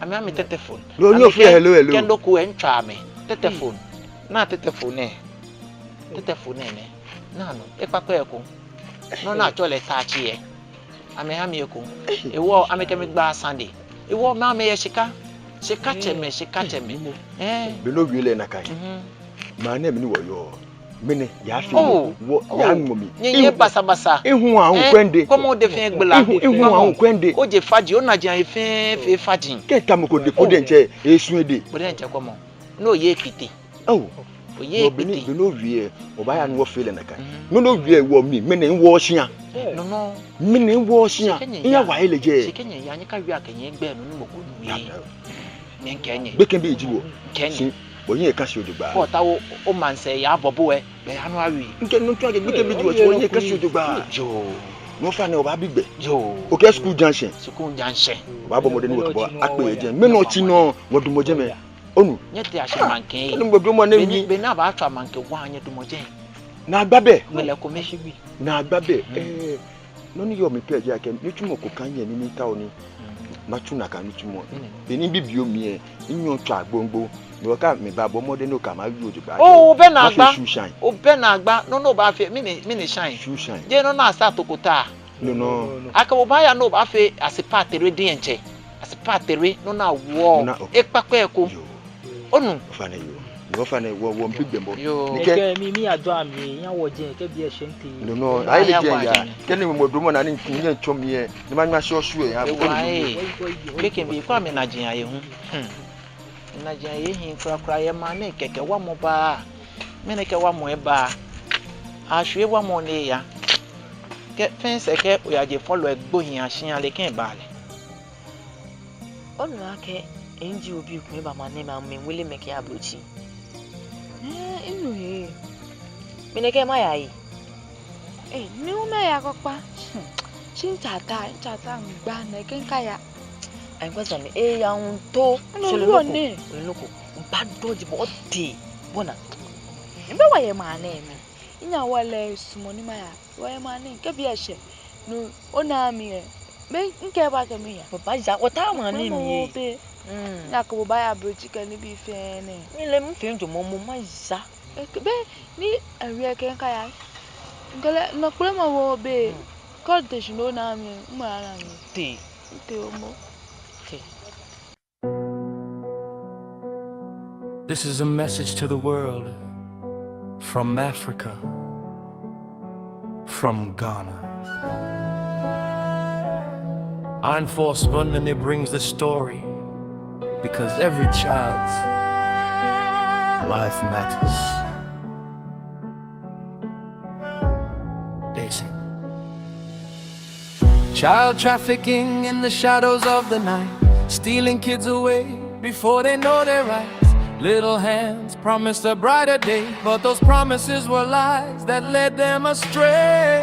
ame ha mi tetefo lo ni o fi hello kendo ku entwa me tetefo na tetefo ne na no e papa eko no na chole tachi e ame ha mi eko ewo ame ke mi gba Sunday ewo ma me ye shika cheme bi no wi le na kan ma na mi ni wo yo mene ya fi wo ya ngomi nye basa ehun ahun kwende komo de fe gbela ehun ahun kwende o je faji o na jan fe faji ke ta mo ko de ko de nche esun ede bo de nche komo no ye pite o ye pite bi no wi o ba ya no fe le na kan no wi wo mi mene wo hia no mene wo hia iya wa ile je se kenye ya nya ka wi akenye gbe no mo ko wi nye kenye be ken bi jiwo kenye onye ka si odugba for tawo o man say ya bobo e be anu awi nke no twa ge bi ken bi jiwo onye ka si odugba jo no fa ne o ba bigbe jo o ke school junction o ba bo mo de ni wo bo ape je me no chi no wodumo je me onu nye te ase manke onu gbogbo mo na wi be na ba atwa manke wa anye dumo je na agbabe mele ko me shibi na agbabe no ni yo me pe je ake ni tumo ko kan ye ni ta oni ma tu na kan ni tumo be ni bibio mi e nyon twa gbongbo no ka me ba bo mo de no ka ma wi odugba be na agba no ba fe mi shine je no na start okuta no aka wo ba ya no ba fe asipa tere din enche asipa tere no na wo epapa eko onu fa ne yo wo fa ne wo bigbe mo ni ke mi ajo ami yan wo je ke bi e se nte no ai le je ya ke ni mo do mo na ni nye nchom ye ni ma nwa so su ya bo ni ke bi kwa me na jin aye hu na jan ye hin kra ye ma ne keke wa mo ba me ne ke wa mo e ba ahwe wa mo ne ya ke fence ke o ya je follow egbo hin ahia le ken ba le onu ake enji obi ku me ba ma ne ma me wele me ke abrochi inu he me ne ke ma ya yi ni o me ya kopa chintata ngba na ke nka ya ai kwa zame ya un to solo loko ba doji bo ti bona Mbe wa ye ma na emi. Inya wale sumoni ma ya. Wa ye ma na nke bi ehye. No ona mi e. Me nke ba ka mi ya. Papa ja o ta ma ni mi. Ya ko ba ya brochi ka ni bi fe ne. Mi le mi fe njo mo ma ja. Be ni awie ke nka ya. Ngale na kule ma wo be. Call the shino na mi. Ma na mi. Te omo. te. This is a message to the world from Africa, from Ghana. Einforspundene brings the story because every child's life matters. Daisy. Child trafficking in the shadows of the night, stealing kids away before they know their rights. Little hands promised a brighter day, but those promises were lies that led them astray.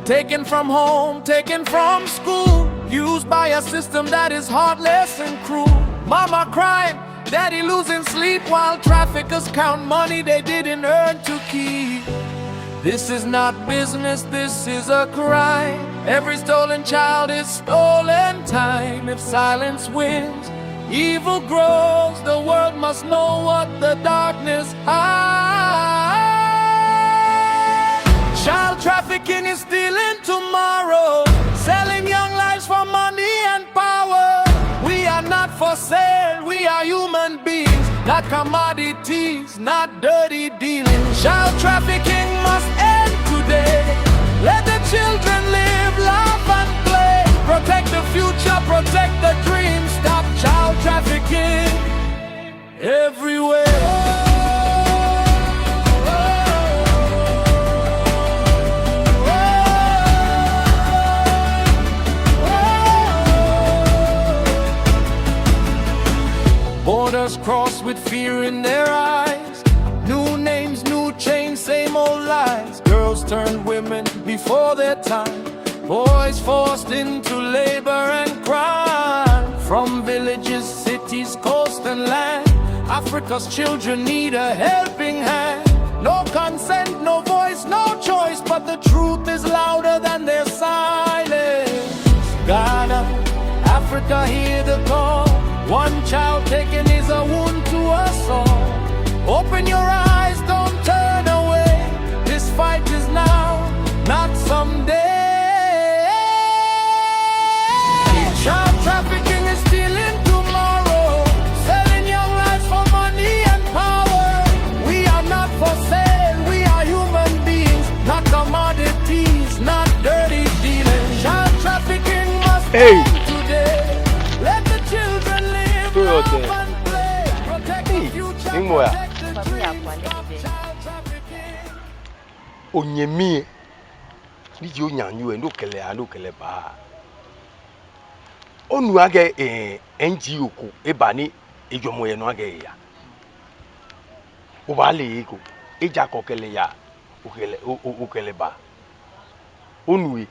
Taken from home, taken from school, used by a system that is heartless and cruel. Mama crying, daddy losing sleep, while traffickers count money they didn't earn to keep. This is not business, this is a crime. Every stolen child is stolen time. If silence wins, evil grows. The world must know what the darkness hides. Child trafficking is stealing tomorrow, selling young lives for money and power. We are not for sale, we are human beings, not commodities, not dirty dealing. Child trafficking must end today. Let the children live, laugh and play. Protect the future, protect the dream. Stop child trafficking everywhere. Borders crossed with fear in their eyes. New names, new chains, same old lies. Girls turned women before their time. Boys forced into labor and crime. From villages, cities, coast and land, Africa's children need a helping hand. No consent, no voice, no choice, but the truth is louder than their silence. Ghana, Africa, hear the call. One child taken is a wound to us all. Open your eyes, don't turn away. This fight is now, not someday. Child trafficking is stealing tomorrow, selling young lives for money and power. We are not for sale, we are human beings, not commodities, not dirty dealing. Child trafficking must end today. Let the children live, love and play. Protect the future, protect the dreams. Child trafficking. Onyemi ni jo nyanyu e no kele ba. Onu age NGO ko ebani ejomoye no age ya. O ba le ko eja kokele ya okele ba. Onu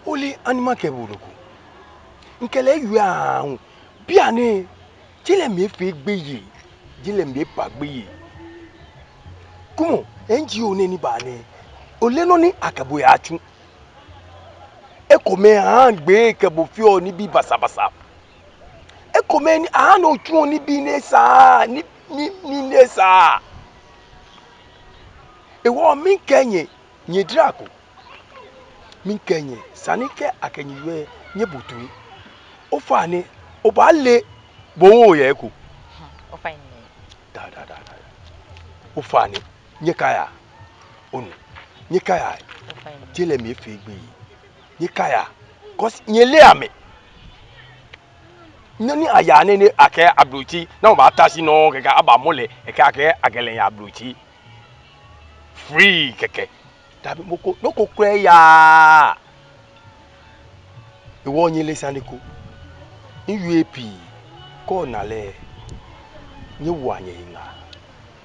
ole anima ke buruku. Nkele yu ahun bi ani jile me fe gbeye, jile me pa gbeye. Kumo NGO ne ni ba ne. Ole no ni akabo ya atu. Ekome han gbe kebo fi oni bi basabasa. Ekome ni han otu oni bi nesa ni nesa. Ewo mi kenye nyedrako. Mi kenye sanike akenyiwe nyebutu. Ofani obale bowo ye ko. Ofani. Da. Ofani nyekaya. Onu nyekaya. Ofani. Tele me fe gbe. Nyekaya. Cause nyele ame. Nani ayane ne ake abruchi na o ba tasi no keke aba mole ake agelen ya abruchi. Free keke. Dabi moko no ko kre ya. Iwo nyele saniko. UAP ko nale nyewanye nga.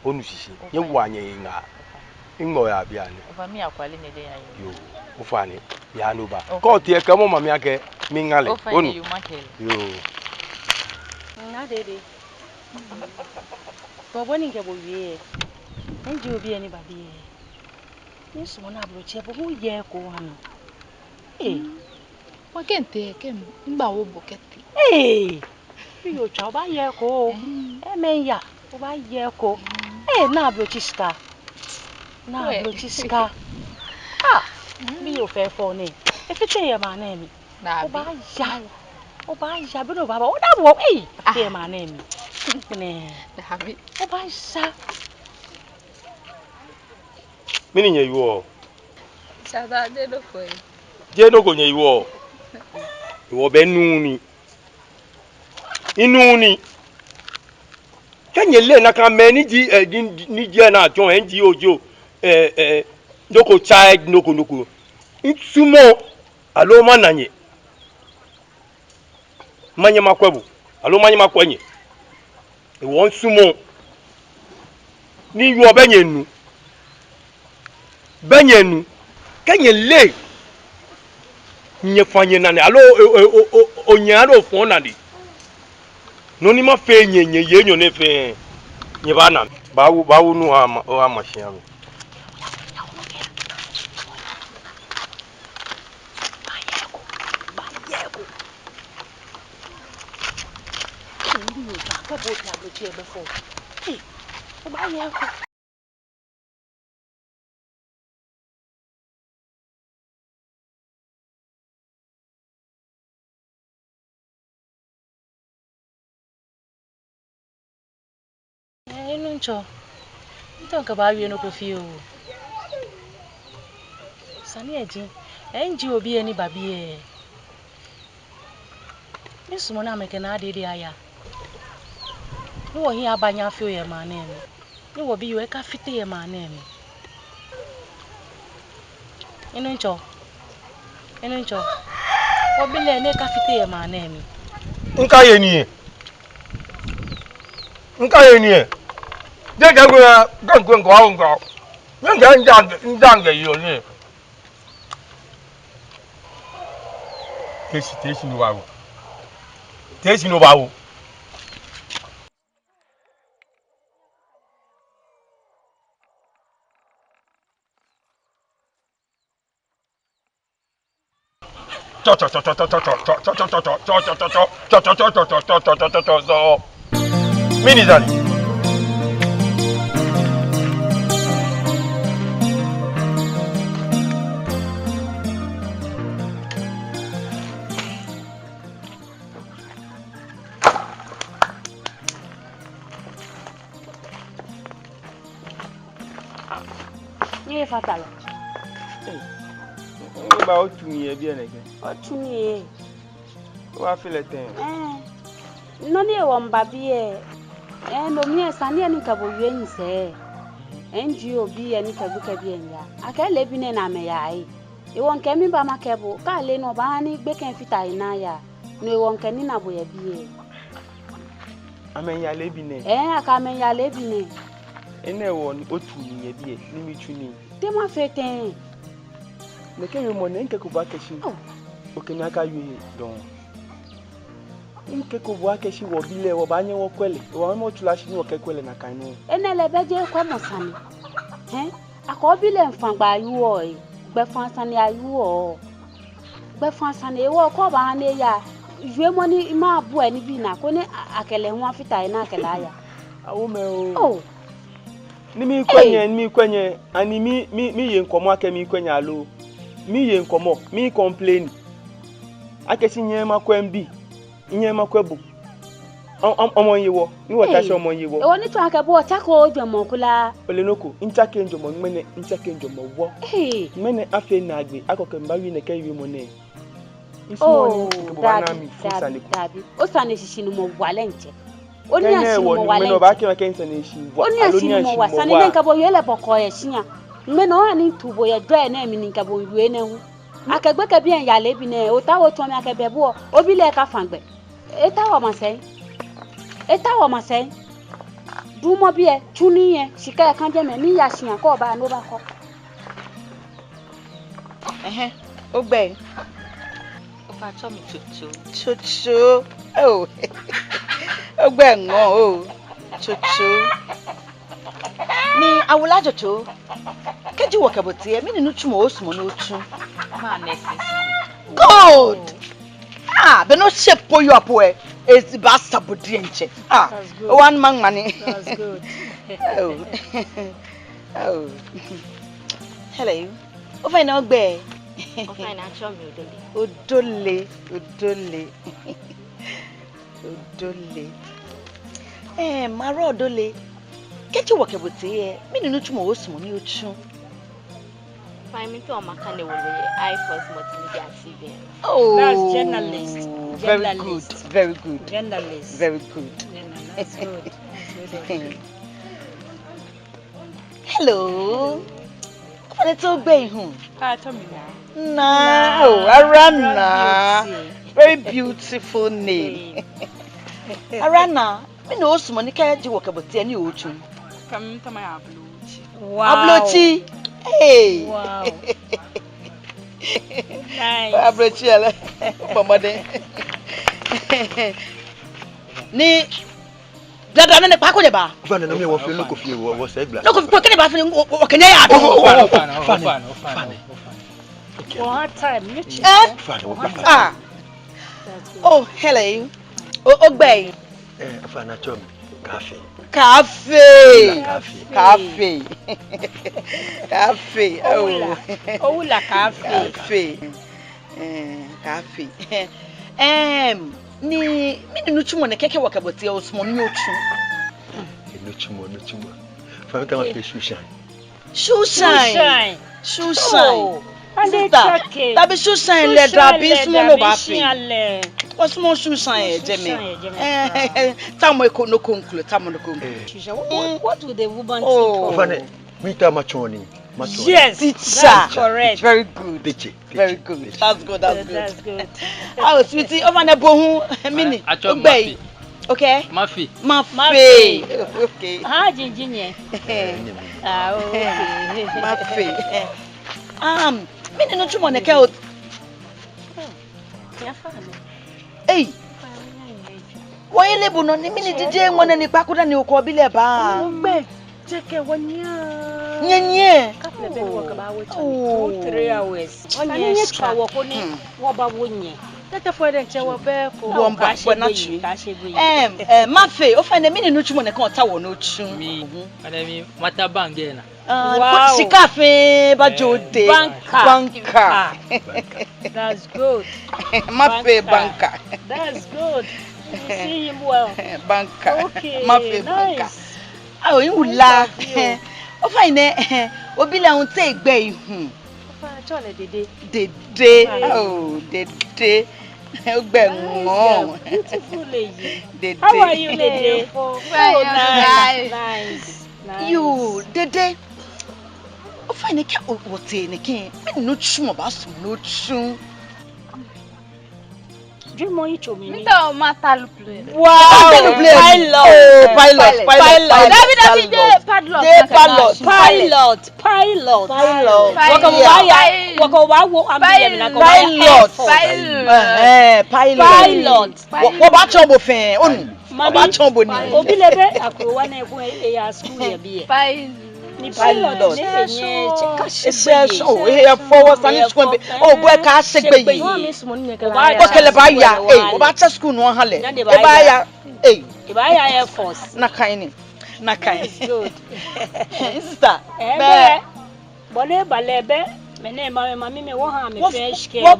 Onu sisi nyewanye nga. Ingo ya bia ni. Ofami akwale ne de ya Yo, ufani ya nuba. Ko tie kamo mami ake mingale. Ofani Onu. you makele. Yo. Na dede. Bobo ni nke bo wie. Enji obi eni babi. Yesu mo na abroche bo hu ye ko hanu. Wa kente kem ngba wo bokete. Yo cha ba ye ko. Emenya, o ba ye ko. Na abroche ska. Na abroche ska. Mi yo fe fo ni. E fite ye ma na mi. O ba ya. O ba ya bi no baba. O da bo te ma na mi. Ne. Dabi. O ba ya. Mini nye iwo. Sada de do ko. Je do ko nye iwo. Iwo be nuni. Inuni. Kenye le na kan me ni ji na jon enji ojo doko child noko. Itumo alo mananye. Manye makwebu. Alo manye makwenye. Iwo nsumo. Ni yo benye nu. Benyenu kenye le nye fanye nane alo onyaro fon nane noni ma fe nye yenyo ne fe nye bana bawu nu ama shiami Nuncho. Ntonka ba wi no ko fi o. Sani eji. Enji obi eni babi e. Nsumo na meke na adede aya. Ni wo hi abanya fi o ye ma na emi. Ni wo bi yo ka fite ye ma na emi. Nuncho. Obi le ne ka fite ye ma na emi. Nka ye ni Jaja gwa gankwen kwa unga. Ndange yo ni. Tesi no bawo. Mini dali. Ni fatalo. Ba o tumi e bi eneke. O tumi e. Wa feel ten. No ni e wo mbabi e. No mi e sani eni ka bo wi ense. NGO bi eni ka bi enya. Aka le bi ne na me ya ai. E won ke mi ba makebo ka le no ba ni gbe ken fita ina ya. No e won ke ni na bo ye bi e. Amenya le bi ne. Aka amenya le bi ne. Ene wo ni o tumi e bi e ni mi tuni. Te ma feten. Ne ke mo ne nke ko ba keshi. O ke nya ka wi don. Nke ko ba keshi wo bile wo ba nye wo kwele. Wo mo tula shi ni wo ke kwele na kan no. Ene le beje kwa mo sani. Ako bile mfangba yu o e. Gbe fan sani ayu o. Gbe fan sani e wo ko ba ne ya. Jwe mo ni ma bu e ni bi na ko ni akele ho afita ina akele aya. Awo me o. Ni mi kwenye ani mi ye nkomo ake mi kwenye alo. Mi ye nkomo, mi complain. Ake si nye makwembi, nye makwebu. Omo yewo, ni wota se omo yewo. E woni to ake bo ta ko jomo kula. Olenoko, intake njomo ngmene, intake njomo wo. Ngmene afe na agbe, akoke mbawi ne ke wi mo ne. Oh, Dabi. O sane shishinu mo wale nche. Oni asimo wale. Meno ba ke kense ne shi wa. Oni asimo wa sane den ka bo yele boko ye shinya. Meno ani tubo ye dry na mi nka bo wi ne hu. Akegbe ke bi en ya le bi ne o ta wo to mi akebe bo obi le ka fangbe. E ta wo ma sei. Du mo bi e tuni yen sika e kan je me ni ya shiyan ko ba no ba ko. O gbe. O fa cho mi tutu. Tutu. Oh. O gbe ngon o. Chocho. Ni awula chocho. Keji work about here. Me no chumo osmo no chu. Ma necessary. Good. But no shape for you up where it's the basta budinche. That's good. One man money. That's good. Oh. Oh. Hello. O fine na ogbe. O fine na show me Odole. Maro odole. Keji work about here. Me no chumo osmo ni ochu. Fine me to Amaka ne wole I first multimedia TV. Oh. That's journalist. Very good. Journalist. Very good. That's good. Hello. What is so big? Tell me now. No, Arana. Very beautiful name. Arana. Me know some money can't you walk about any ocean. Come to my Abluchi. Wow. Abluchi. Hey. Wow. Nice. Abluchi. Mama de. Ni. Dada na ne pa ko de ba. Fana na me wo fi no ko fi wo say glass. No ko ko ke ba fi o kenye ya do. Fine. One time, Ah. Oh, hello. Ogbe. Fana chom. Cafe. Oh. Oh, la cafe. Cafe. Ni no chumo ne keke waka bote o smo ni ochu. No chumo. Fana ta ma fe Shoe shine. And they check. That be shoe shine le drabi small no ba fe. What small shoe shine jeme. Tamo no conclude. What would the woman think of? Fana, me ta machoni. Yes, that's correct. Very good. Very good. That's good. Oh, sweetie, over na bohu mini. Ogbe. Okay? Mafi. Okay. Ah, Jinjinye. Okay. Mafi. Mini no chumo ne ke o. Hey. Why lebu no ni mini DJ ngwana ni pakuda ni uko bile ba. Ogbe. Cheke wanya. Nye. Couple of work about 2-3 hours. Onye chwa woko ni wo ba wonye. Tete for den che wo be ko Womba wenachi. Mafe, o fa na mini no chumo ne kan ta wo no chu. Mi mata bange na. Wow. Sikafe ba jode. Banka. That's good. Mafe banka. That's good. You see him well. Banka. Okay. Mafe nice. banka. Oh, you la. O fa ine obi la hun te igbe ihun. O fa chole dede. Oh, dede. Ogbe ngo. Beautiful lady. Dede. How are you, lady? Oh, nice. You, dede. O fa ine ke o te ne ke. Me no chumo ba so no chu. Dream mo icho mi ni. Mita o matalu play. Wow. Pilot. Pilot. Wo ba chombo fe onu. Wo ba chombo ni. Obi lebe akrowa na ekun ya school ya bi e. Ni pilot ni enye here forward standing school be boy ka segbe yi o kele ba ya o ba cha school no hale e ba ya Air Force na kan good sister be balebe mene mama me wo ha me fresh care wo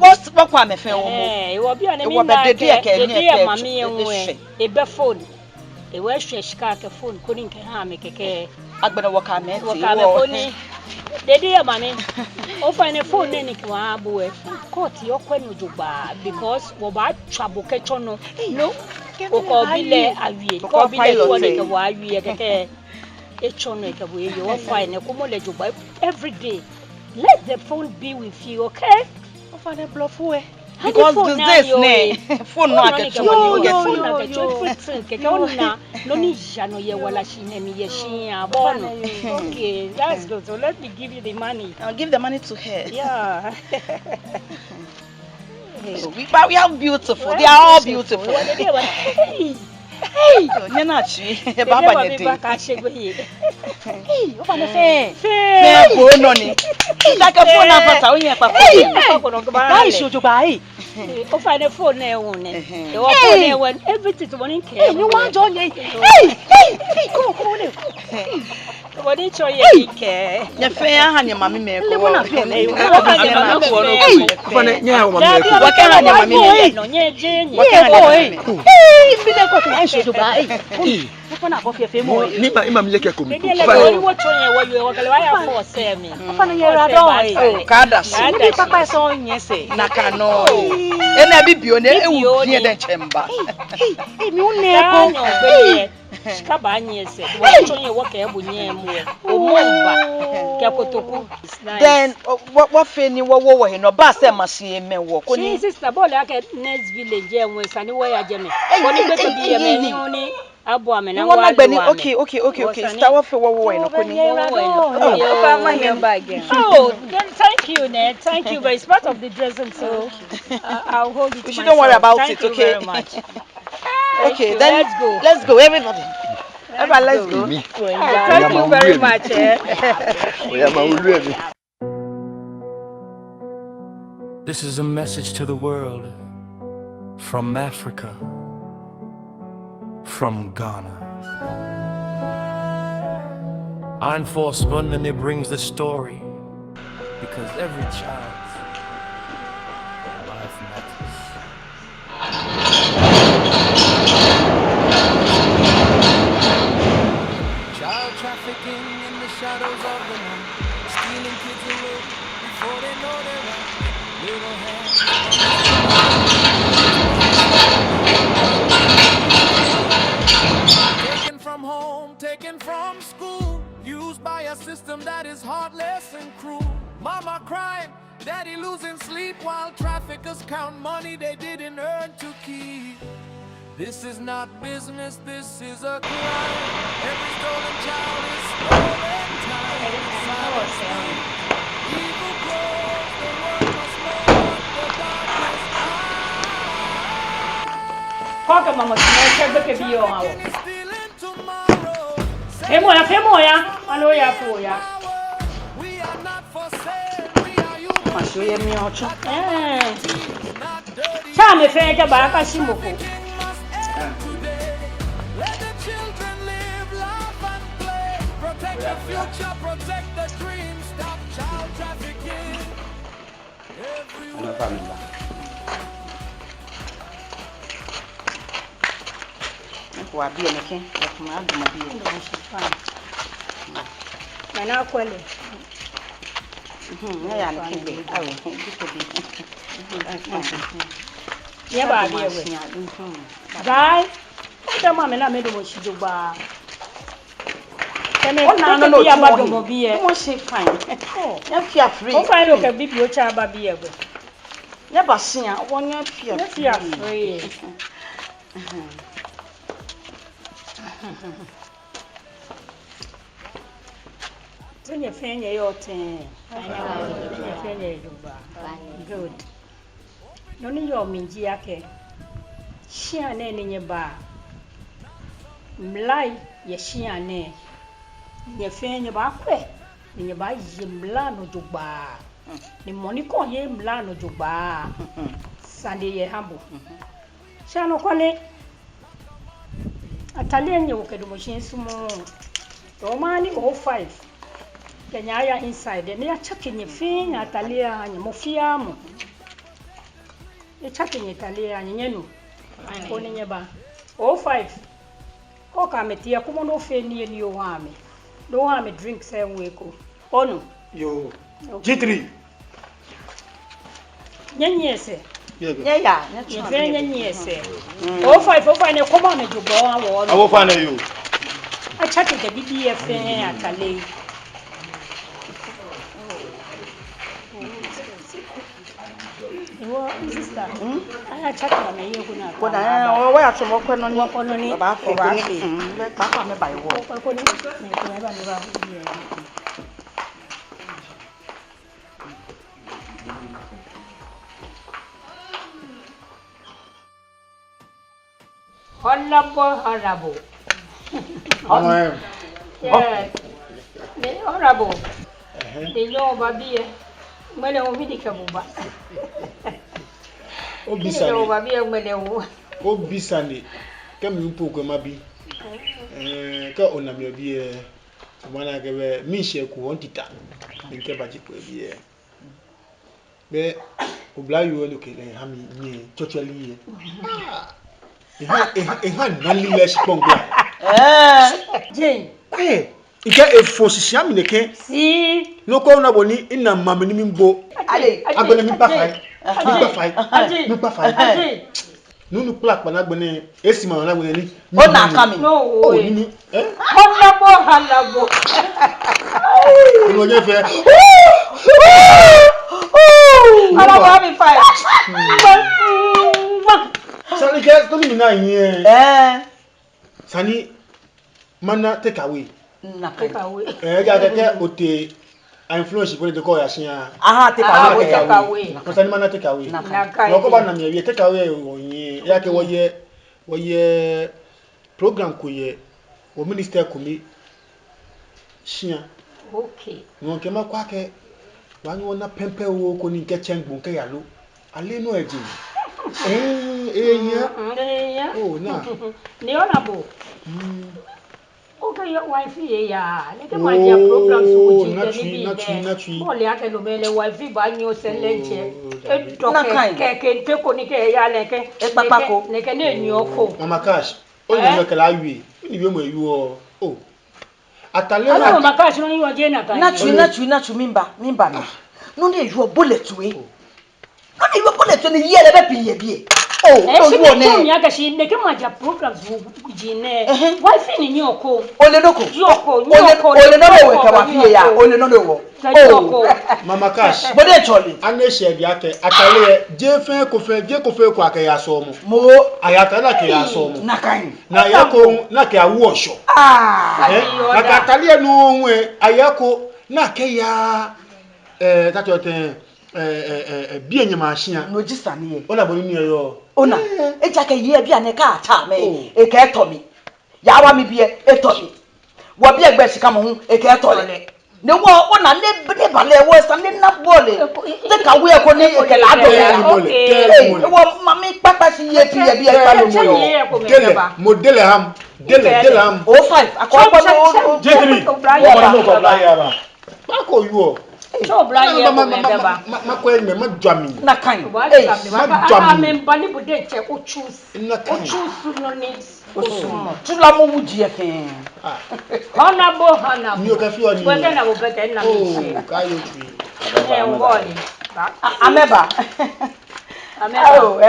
kwa me fe wo e wo bi ona me na ke mama ye nwe e be phone e we shika ke phone ko ni nke ha me keke agbena waka me ti wo ni dedi ya mami o fa ni phone ni ki wa abu e court yo kwenu jugba because wo ba twabo kecho no o ko bile awie ko bile ko ni ke wa awie keke echo no ke bo ye wo fa ni ko mo le jugba every day let the phone be with you, okay? O fa ni bluff we because these days ne phone no akecho ni get phone no ni jano ye wala shine mi ye shin abono. Okay, that's good. So let me give you the money. I'll give the money to her. Yeah. We are beautiful. They are all beautiful. Hey, you're not she. Baba Baby, back I shake with you. Hey, open the fair. Fair go noni. Like a phone after we have a Guys, should you buy? Oh, find a phone there one. You walk on there when everything to one in care. You want John? Hey, come on. What did you care? Your fair and your mammy make Live on a fair. Hey, What can I do? Yeah, boy. Hey, be there got to should you buy? Open up of your family. Ni ma mi yeke komi. Maybe like what you want to for say me. Open your radon. oh, Kadas. Maybe Papa saw yes. Nakano. And I be beyond near the chamber. Hey, me on there. Skabanye said, what you walk every near more. Oh, Kapotoku. Then what Fanny war in a bass and must see me walk. She sister boy like a next village and was anywhere I jammy. What you better be a man only. Okay. Start off for what Oh, then thank you, Ned. Thank you, but it's part of the dressing, so I'll hold it. You don't worry about it, okay? Very much. Okay, then let's go, everybody. Everybody, let's go. Thank you very much. This is a message to the world from Africa, from Ghana. Einforspundene brings the story because every child's life matters. Child trafficking in the shadows of the night, stealing kids away before they know they're right. Little hands. Taken from home, taken from school, used by a system that is heartless and cruel. Mama crying, daddy losing sleep while traffickers count money they didn't earn to keep. This is not business, this is a crime. Every stolen child is stolen time. Evil grows, the world must know what the darkness Qual mama check the video hour. Femoya, I know ya for ya. We are not for sale, we are you. I show you me out. Tell me, Fenka Baka Shimoko. Let the children live, laugh and play. Protect the future, protect the dream. Stop child trafficking. Everywhere. Wa bia meke kuma adu ma bia na na kwele na ya nkebe awo diko bi ya ba bia we dai ta ma me na me do mo shijogba kene na no ya ba do mo bia mo she fine ya fia free o fine o ka bibi o cha ba bia we ya ba sia wonya fia free Tanya fanya yote. Fanya yoba. Good. Noni yo minji yake. Shia ne ninye ba. Mlai ya shia ne. Nye fanya ba kwe. Ninye ba ye mlano jogba. Ni moniko ye mlano jogba. Sande ye hambo. Shano kwale. Atalia nye ukedumo shinsumo. Romani 05. Kenya ya inside ne ya chake nye finya atalia nye mofiamu. Ya chake nye atalia nye nyenu. Kone nye ba. 05. Oka metia kumono fe niye niyo wame. Do wame drink se mweko. Onu. Yo. G3. Nyenyese. Yeah. Nyenyese. 05 ne koma me jubo wa wo. Awo fa na yo. A chake ke BBF atale. Sister, I check on you. What I wear some more quenoni about for Papa me by walk. Honorable. Yes. The honorable. The young baby. Mene ovidi kabuba. Obisani. Baby mene o. Obisani. Kami upo kwa mabi. Ka onami obi mwana kebe mishe ku ontita. Nke baji ku ebi be obla yo lo kele hami ni chochali han nali les pongwa Jane ika efosisi ami neke si no ko na boni ina mamani mi mbo agbene mi pa fai nunu plak pa na gbene esi ma na gbene ni o na kami no o ni halabo mo je fe Alaba mi fire. Sani guys, don't mean na Sani mana take away. Take away. Ja ote influence for the call yasia. Take away. Na Sani mana take away. No ko ba na me take away onye ya ke woye program ko ye wo minister ko mi shia. Okay. No ke ma kwa ke wani wona pempe wo ko ni nke chengbu nke yalo ale no eji ya oh na ni honorable okay your wife ya leke ma dia programs wo ji de ni mo le ake lo mele wife ba nyo selenje e to ke te ko ni ke ya leke e papako leke ne ni oko mama cash o ni ke la wi ni bi mo yu o atale na mama cash no ni wo je na kan na chu mimba na no dey you bullet we no dey you bullet we ni yele be piye bie no you ne mi aga shi ne ke ma ja programs wo ji ne wifi ni oko ole noko ole no we ka ma piye ya ole no wo mama cash bo dey choli ane she bi ake atale je fe ko ko ake ya so mo ayata na ke ya so mo na kan na ya ko na ke awu osho na ka atale no onwe ayako na ke ya that your bi enyama ahia no register me ona boni ni yo ona eja ke ye bia ne ka acha me e ka eto mi ya wa mi bie eto mi wo bia gbe sika mo hu e ka eto le ne wo ona ne bale wo sa ne na bole te ka we ko ni e ke la do wo mami papa si ye bia pa lo mo dele modele ham o 5 akọ no J3 ko bla ya ba ba ko yu so bla ye ko me ba ma ko me ma dwami na kan ma dwami me mbani bude che o choose no ni tula mo wuji e fe honorable ni o ka fi oni wete na bo bete na mi ka yo twi ngoli ameba oh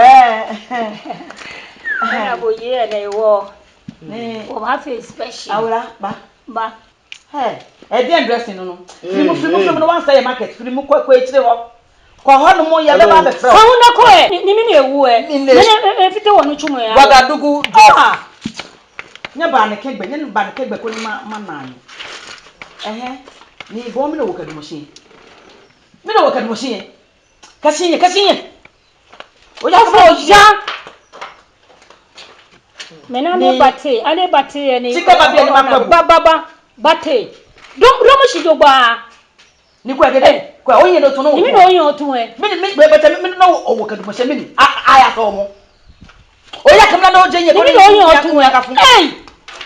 honorable ye na iwo o ma fe special awra ba e dey dressing no film no wan say market film ko etire ho ko ho no mo ya be ba be fro ko na ko ni mi na ewu e fite wonu chumo ya Wagadugu nya ba ne kegbe ko ni ma nan ni bo mi no wokadu machine kasinye o ya fo ya mena ne bate ni sika ba bi ni ma baba bate mo shi jogba ni ko dede ko o yin do tunu ni mi no yin otun e mi bete mi no o wokadu machine mi aya so mo o ya kamna no je yin ko ni no yin otun e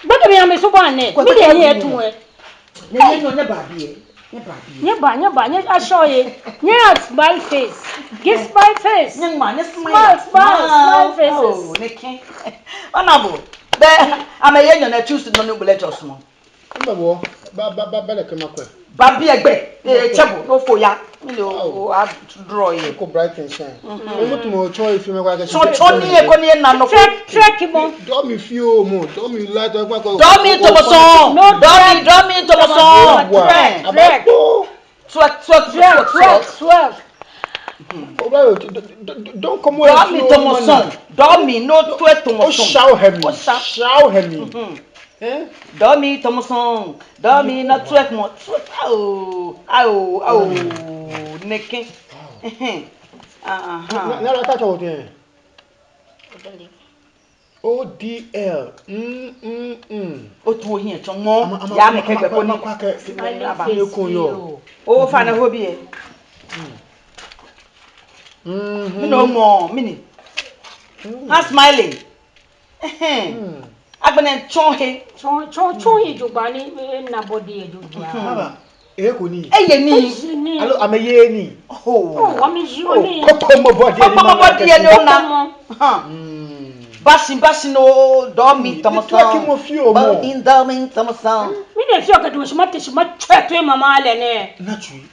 gbọ́dọ̀ mi ame so ba ne mi de yin etun e ni no ne ba bi nye assure ye nye smile face give smile face nye ma ne smile faces oh ne kin honorable be amaye nyo na choose no bullet osmo mbabo ba le kema kwa ba bi egbe chebo no fo ya mi o draw ye ko bright and shine o mo tumo cho ifi me kwa ka so ni e ko ni na no track mo do mi fi o mo do mi light o kwa ko do mi to boson no do mi to boson track swag don't come away do mi to boson do mi no to boson show him Domi Thomason, Domi not track mo. Oh, nekin. Na la ta cho de. ODL. Otu ohin chomo. Ya me kegbe ko ni. O fa na hobi e. No more, mini. Ha smiling. Agbene chonhe. Chonhe jogba ni na body e jogba. Baba, ko ni. Eye ni. Alo ameye ni. Oh, amejio ni. Papa mo body ni ona. Basi no dormi tomosan. Dormi tomosan. Mi ne fio ka do shima te shima tweto mama ale ne.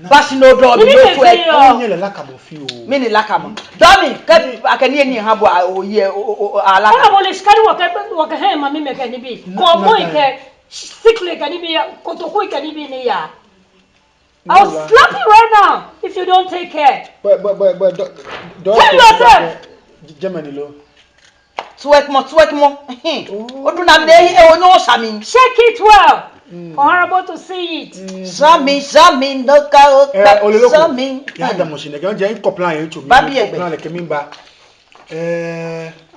Basi no dormi no tweto. Onye le laka mo fio. Mi ni laka mo. Dormi ka akani ni ha bo oye ala. Ala bo le skari wa ka he mami me ka ni bi. Ko mo ike sikle ka ni bi ko to ko ka ni bi ni ya. I'll slap you right now if you don't take care. But tell yourself. Germany lo. Sweat mo. Odu na me e onyo sami. Shake it well. Horrible to see it. Sami no ka o. Sami. Ya da machine ga nje complan yen to mi. Complan le kemi ba.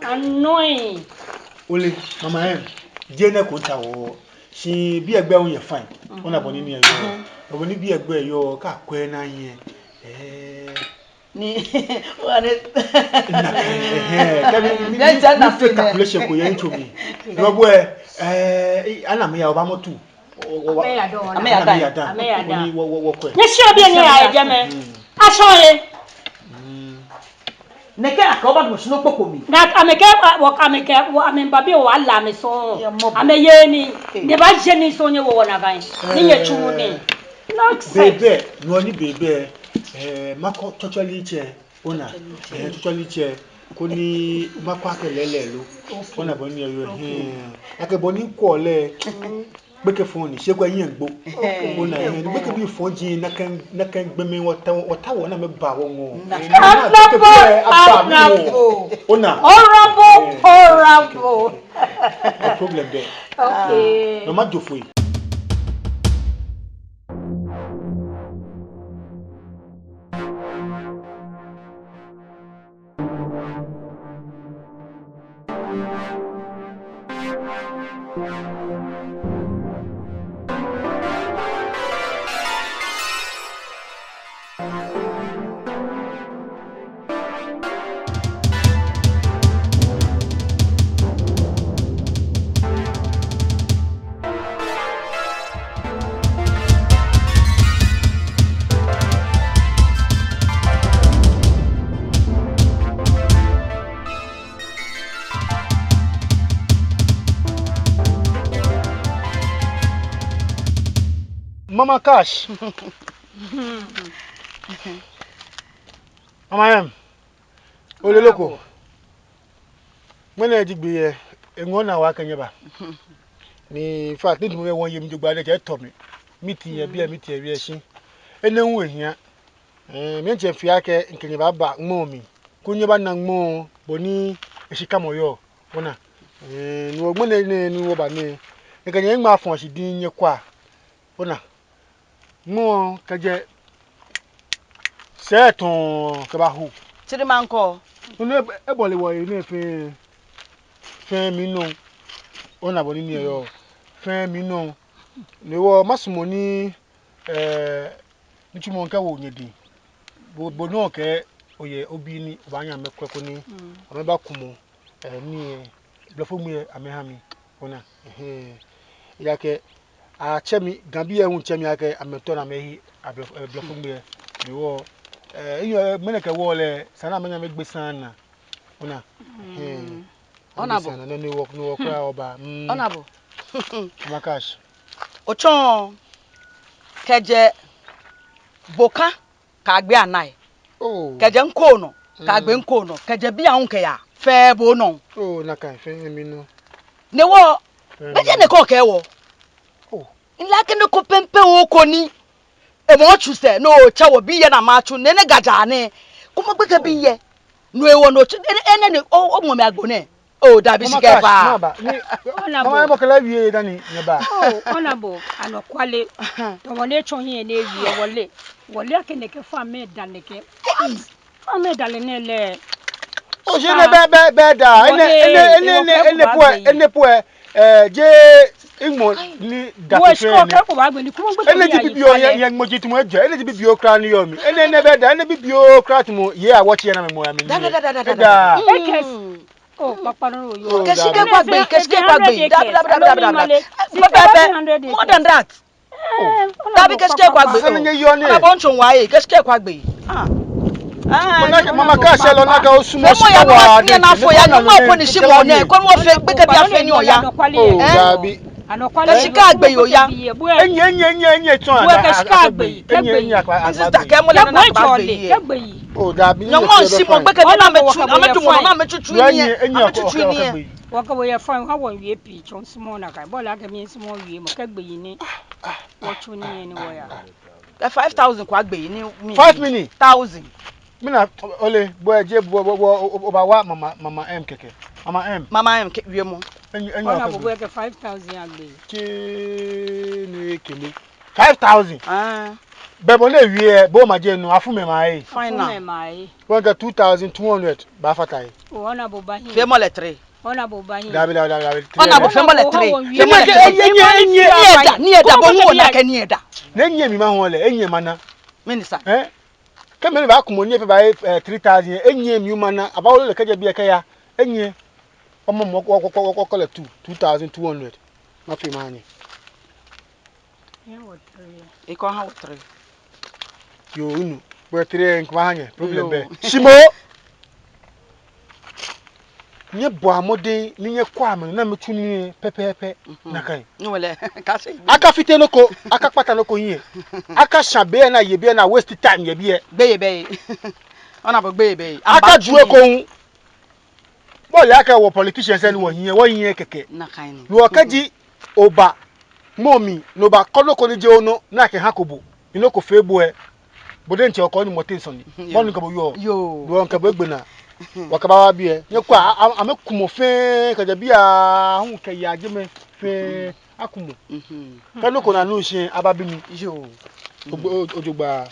Annoying. Ole mama em. Je na ko ta wo. Si bi egbe un ye fine. Ona boni ni en yo. Oboni bi egbe yo ka kwe na yen. Ni one calculation ko yen to me no boy ana me ya oba motu ameya ni wo ko ni sure bi ni ya je me asore neke akoba do sino poko mi na ameke wo amemba bi o ala me so ameye ni de ba je ni so nye wo na ban ni ye chumu ni bebe no ni bebe mako totally che ona totally che koni mako akelele lo ona boni yo ake boni ko le gbeke phone se kwa yin gbo ona gbeke bi phone ji na kan gbe mi wota wo na me ba wo ngo ona horrible no problem there okay no ma jofo Mama Cash. Mama em. Ole loko. Mene digbe ye enwo na wa kanye ba. Ni in fact need mo won yem jogba le je to mi. Miti ye bia miti ye wi ehyin. Enenwu ehia. Me nche fi ake nkenye baba ngmo mi. Kunye ba na ngmo boni ehika moyo. Bona. Ni ogmo ni wo ba ni. Nkenye ngma afon si din nye kwa. Bona. Mo kaje seton ke ba hu tiri manko no e bole wo ni fe mi no ona boni ni yo fe mi no le wo masumo ni ntumo nka wo nyedi bo no ke oye obi ni ba nya mekwe ko ni ameba kumo ni blofo mu ye amehami ona yake a chemi gambi e hun chemi ake ameto na mehi blofo mu ye ni wo iyo meneke wo le sana menya megbesan na ona onabo sana no ni wo kwa oba onabo makash ochon keje boka ka gbe anai keje nko no ka gbe nko no keje bi ahun ke ya fe bo no na kan fe mi no ne wo beje ne ko ke wo nla ke ne ko pempe wo ko ni e mo chu se no cha wo bi ye na ma chu ne gaja ne kuma gbe ke bi ye no e wo no chu ene ne o mo me agbo ne o da bi sike ba mama mo kala wie dani ne ba onabo anokwale to wole chon yin ne wie wole ake ne ke fa me daleke fa me dale ne le O je ne be da. Ene poe je Igmo ni da fe ni. Ene ji bibio ye moji tumo eja. Ene ji bibio kra ni yomi. Ene be da. Ene bibio kra tumo ye a watch ye na me mo ya me. Da. Oh, papa no yo. Keshike kwa gbe. More than that. Dabi keshike kwa gbe. Ene yo ni. Na boncho wae, keshike kwa gbe. Mama ka se lo na ka osumo si wa de. Na fo ya ni mo po ni si mo ne. Ko mo fe gbe ke bi afe ni oya. Oh, Dabi. Keshika agbe yo ya. Enye ton ada. Keshika agbe. Enye akwa. Sister ke mo le na agbe yi. Oh, Dabi. No mo si mo gbe ke na me tutu ni. Waka we fine how one we pi chon small na kai bola ka mi small we mo ka gbe yi ni. Wo chu ni eni wo ya. 5,000 kwa agbe yi ni mi. 5 minutes. 1,000. Mina ole boy je obawa mama M keke. Mama M wie mo. Enye ona bo ke 5,000 agbe. Ki ni kele. 5,000. Bebo le wie bo ma je nu afu me mai. Fine na. Won ga 2,200 ba fatai. Ona bo ba hin. Fe mo le 3. Ona bo ba hin. Dabi. Ona bo fe mo le 3. Enye ni eda bo hu na ka ni eda. Na enye mi ma ho le enye mana. Minister. Kemele ba kumo ni e ba 3,000 enye mi mana abawo le kaje bi e ka ya enye omo mo ko 2,200 ma fi mani. E ko ha 3. Yo unu we 3 nkwa hanye problem be. Shimo nye bo amode ni nye kwa me na metu ni pepepe na kai. Nwele ka se. Aka fite noko, aka pata noko yin. Aka shabe na yebe na waste time yebe. Gbeye. Ona bo gbeye. Aka juwe ko hu. Bo le aka wo politicians eni wo yin keke. Na kai ni. Wo kaji oba momi no ba koloko ni je ono na ke hakobo. Ino ko febo e. Bode nche oko ni motenson ni. Bo ni ko bo yo. Do nka bo egbena. Wakabawa bie nyekwa amekumo fe kaja bia hu ka ya geme fe akumo kanoko na nu hye ababini yo ojogba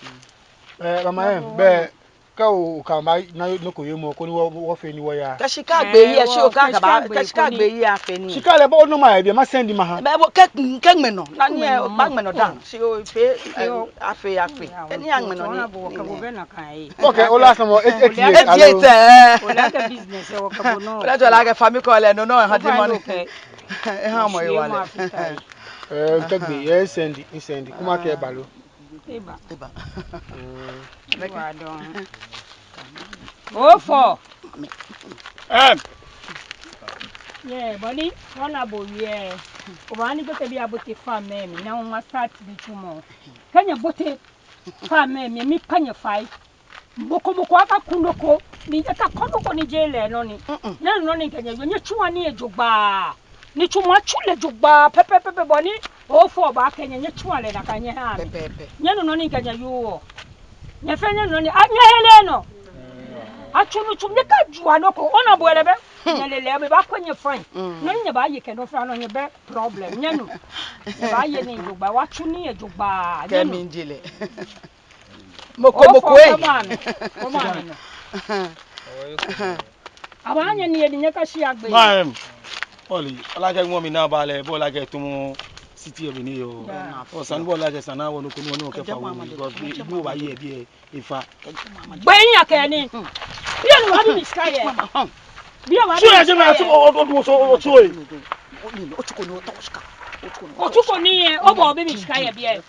mama be ka o ka ma na noko yemo ko ni wo fe ni wo ya kashika agbe yi e se o ka ba kashika agbe yi afe ni shika le bo no ma bia ma send ma ha be bo ke ngmeno na ni ba ngmeno dan se o fe afe eni angmeno ni okay o last no 88 o la ka business e wo ka bo no o la to la ka family call e no ha di money e ha mo yi wale tagbe ye send kuma ke balo Eba. Oh, for. Yeah, buddy. One about yeah. One go to be able to farm me. Now I start to be tomorrow. Can you put it? Farm me can you fight? Boko aka kunoko. Ni aka konoko ni jele no ni. Na no ni kanya. Ni chuma ni ejogba. Ni chuma chule jogba. Pepe boni. Oh, for back and you chua le na kanya ha. Nyano no ni kanya yo. Nya fenya no ni anya heleno. Achunu chumne ka jua no ko ona boelebe. Nya lele be ba kwanya fine. No nya ba ye ke no fra no nya be problem. Nyano. Nya ba ye ni jogba wa chuni e jogba. Ke minjile. Moko e. Komane. Abanya ni e nya ka shi agbe. Oli, alaga mo mi na bale, bo laga tumu city of ni yo. O san bo laga sana wonu ko no ke fa wo because ibu ba ye bi ifa. Gbeyin akeni. Bi enu ha bi sky e. Bi o ma. So ya je ma so e. Otuko ni e, obo bi sky e bi e.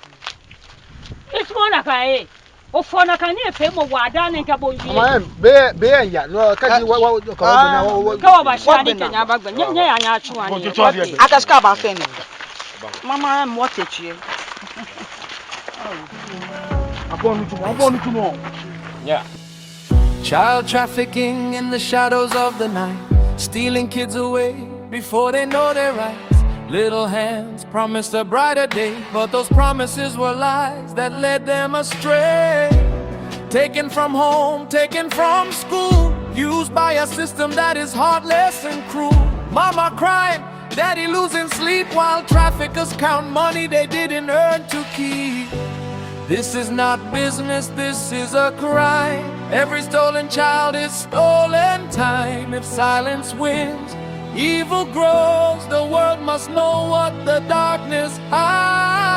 It's more na kai. O fona kan ni efe mo wada ne nka bo wie. Mama be ya no ka ji wa ka wa ka wa ba shani kenya ba gba nya ya nya achu ani. Akaska ba fe ni. Mama mo techie. Abonu tumo. Yeah. Child trafficking in the shadows of the night, stealing kids away before they know their rights. Little hands promised a brighter day, but those promises were lies that led them astray. Taken from home, taken from school, used by a system that is heartless and cruel. Mama crying, daddy losing sleep, while traffickers count money they didn't earn to keep. This is not business, this is a crime, Every stolen child is stolen time. If silence wins, evil grows. The world must know what the darkness hides.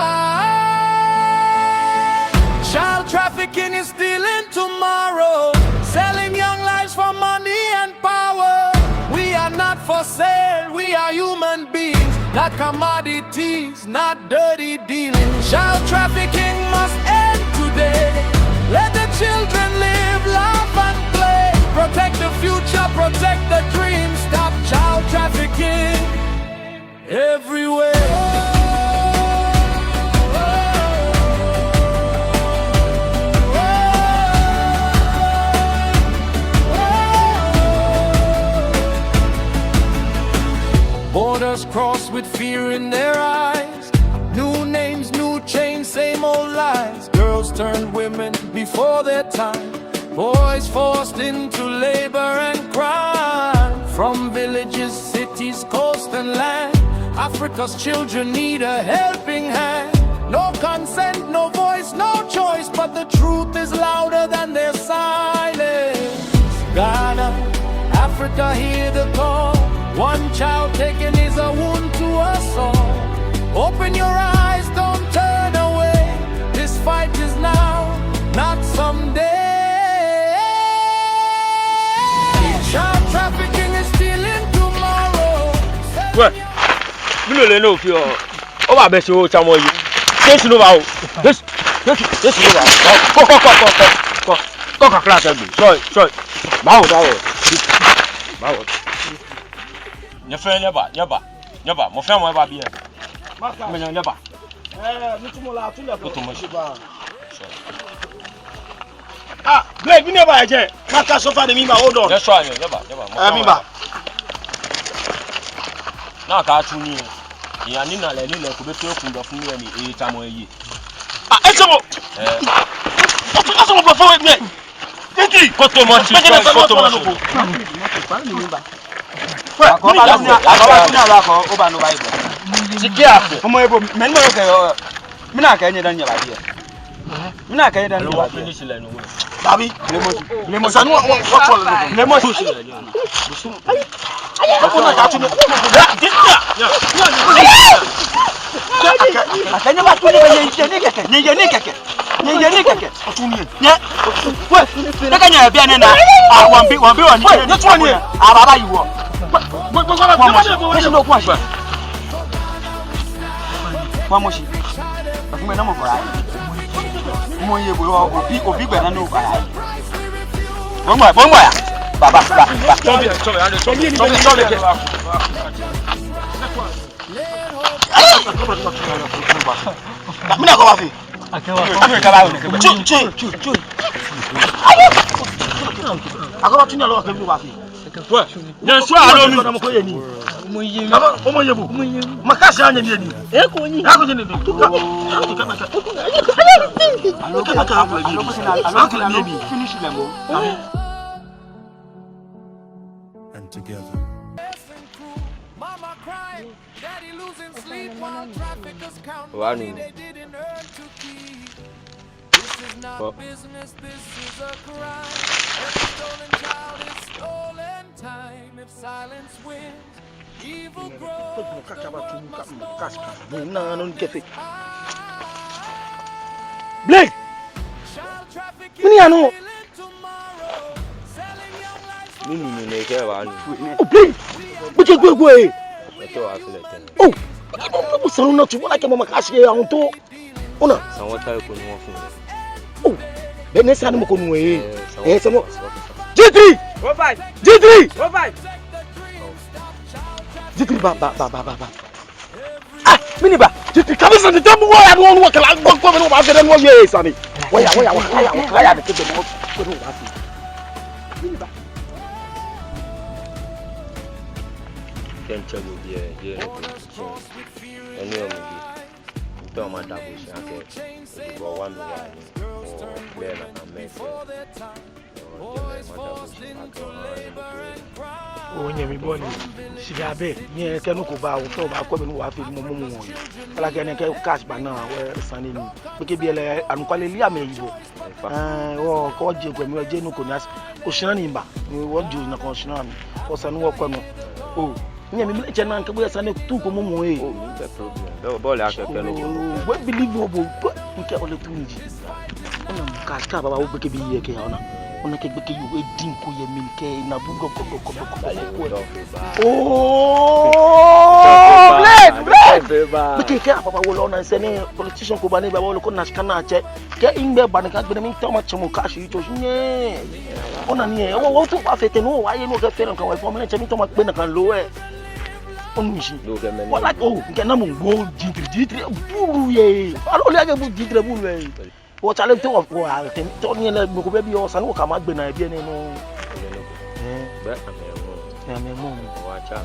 Child trafficking is stealing tomorrow, selling young lives for money and power. We are not for sale, we are human beings, not commodities, not dirty dealing. Child trafficking must end today. Let the children live, laugh and play. Protect the future, protect the dream. Stop child trafficking everywhere. Borders crossed with fear in their eyes. New names, new chains, same old lies. Girls turned women before their time. Boys forced into labor and crime. From villages, cities, coast and land, Africa's children need a helping hand. No consent, no voice, no choice, but the truth is louder than their silence. Ghana, Africa, hear the call. One child taken is a wound to us all. Open your eyes, don't turn away. This fight is now, not someday. Child trafficking is stealing tomorrow. Well, you don't know if you're over best you someone you. This no wow. This no wow. Go class again. Sorry. Bow. Your friend never. My friend will be here. Never. Ah, Blake, we never again. Maka so far the member, hold on. That's right, never. Member. Now ka tuni. Ya ni na le ni le ko be to kun do fun ni e tamo yi. Ah, esomo. Esomo before me. Tiki, koto mo chi. Sikia, omo ebo menmo ke mina ka enye dan nyaba bia. Mina ka enye dan nyaba bia. Babi, lemo sanu wa lemo sushi. Ona ka tuni. Akanya ba tuni ba yeye ni keke. Otuni. Ye. We, nakanya bia ne na. Ah, wambi wani. Ne tuani. Ah, baba yiwo. Kwamoshi. Akume na mo kwa. Mo ye bo obi gba na no kwa. Bomba ya. Baba. Mina ko ba fi. Chu. Akoba tunya lo ka bi ba fi. Well, yes, I don't know. Omo yebu. Makasi anya ni eni. Eko nyi. Ako jeni. Finish them. And together. Mama crying, daddy losing sleep while traffickers count money they didn't earn to keep. This is not business, this is a crime. Every stolen child is stolen time. If silence wins, evil grows. Blake! Mini ano? Mini ne ke wa ni. Oh, Blake! Buche gwe. Oto afile ten. Oh! Ibo sanu na tu wala ke mama kasi ya onto. Ona. Sanwo tayo ko ni won fun. Oh! Bene sanu mo ko nu e. Samo. G3! G3 ba. Ah, mini ba. G3 kabisa de tambu wa ya no kala ko no ba gere no ye sani. Waya de ke de mo ko no ba fi. Mini ba. Kencha go bi ye no. Eni o mi bi. Nto ma da bo si ake. Bo wa mi ya ni. O le na na me. onye mi boni siga be ni ke no ko ba wo to ba ko mi no wa fi mo mo won ala ke ne ke cash ba na we san ni pe ke bi ele anu kwale li ame yibo o ko je ko mi je no ko ni as ko shina ni ba wo ju na ko shina mi o san wo ko no o ni mi je na ke bo san tu ko mo mo e o mi be problem do bo le akeke no ko we believe obo nke o le tu ni ona cash ka baba wo pe ke bi ye ke ona ona ke gbeke yu edin ko ye min ke na bugo ko oh bled beke ke papa wo lo na se ni politician ko ba ni ba wo ko na skana che ke ingbe ba ni ka gbe mi to ma chemo cash yi to nye ona ni e wo tu ba fete no wa ye no ke fere kan wa fo mi che mi to ma gbe na kan lo e onu shi wala oh nke na mo go jitri buru ye alo le ga bu jitri buru ye o challenge to of ko are ten to ni le ko be bi o san wo ka ma gbe na bi eni no be amemo wa cha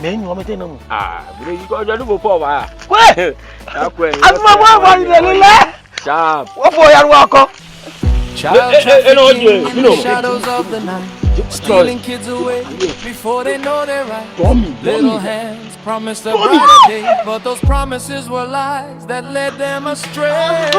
me nyu o me te na mu bure yi ko jo du po ba we akwe asma wa ile le sharp wo fo yaru ako shadows of the night, stealing kids away before they know they're right. Little hands promised a brighter day, but those promises were lies that led them astray.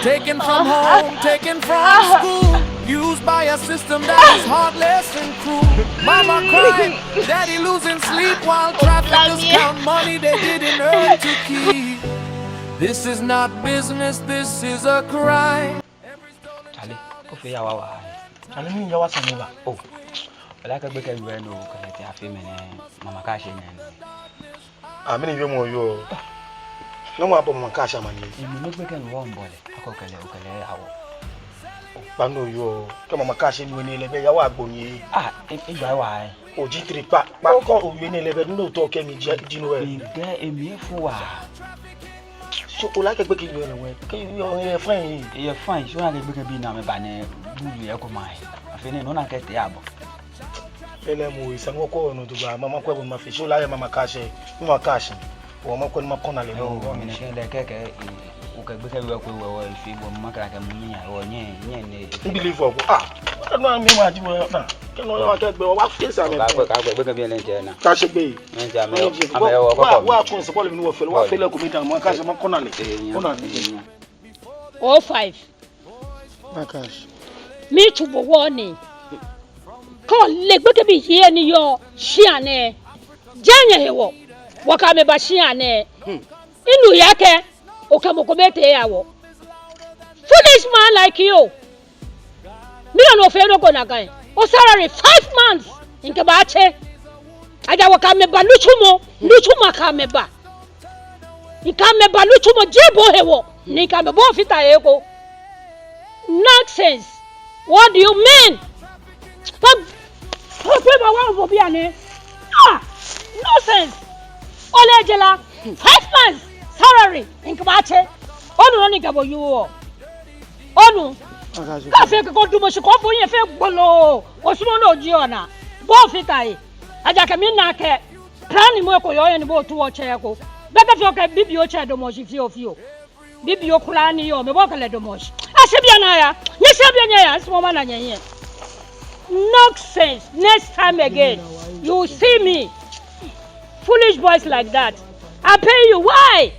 Taken from home, taken from school, used by a system that is heartless and cruel. Mama crying, daddy losing sleep while traffickers count money they didn't earn to keep. This is not business, this is a crime. Kofi ya wawa. Ani mi ya wasa ba. Oh. Wala ka gbeke nwe no ka ti afi me ne mama ka she nyan. Ah me ni mo yo. No mo abo mama ka sha mani. Emi no gbeke nwe on bole. Akokele okele awo. Pa no yo. Ke mama ka she ni we le be ya wa agbo ni. Ah, igba wa ai. Oji 3 pa ko o we ni le be no to ke mi ji no e. Ide emi fu wa. So o like gbeke yo we. Ke yo e fine. E fine, so na gbeke bi na me ba ne bulu e ko mai. Afi ne no na ke te abo. Ele mo isanwo ko no to ba mama ko ma fi so la ya mama ka she. Mo ka she. O ma ko ni ma kona le no. Mi ne ke le keke o ke gbeke we ko we fi bo mama ka ke mu nya o nye ne. Believe o no mi ma ji mo na. Ke no ya ke gbe o wa fi sa me. Ka gbeke bi le nte na. Ka she gbe. Nte ame o ko. Wa kun se ball mi wo fele wa fele ko mi dan mo ka she ma kona le. Kona le. 05 Nakash. Mi chubo woni. Ko le gbeke bi ye ni yo shiane. Janye hewo. Waka me ba shiane. Inu yake okamokomete yawo. Foolish man like you. Me no fe no go na kai. O salary 5 months. Inke ba che. Aja waka me ba luchumo ka me ba. Ika me ba luchumo jebo hewo. Ni ka me bo fita eko. Nonsense. What do you mean? Nonsense. Ole jela 5 months salary in Kamache. Onu no ni gabo you. Onu. Ka fe ko dumo shi ko fo yin fe gbolo. Osumo no ji ona. Bo fita yi. Aja ke mi na ke. Plan mo ko yo yen bo tu o che ko. Bebe fi o ke bibi o che do mo shi fi o. Bibi o kula ni yo me bo kale do mo shi. Asebia na ya. Ni sebia nya ya smo ma na nya yen. Nonsense. Next time again, you see me. Foolish boys like that. I pay you. Why?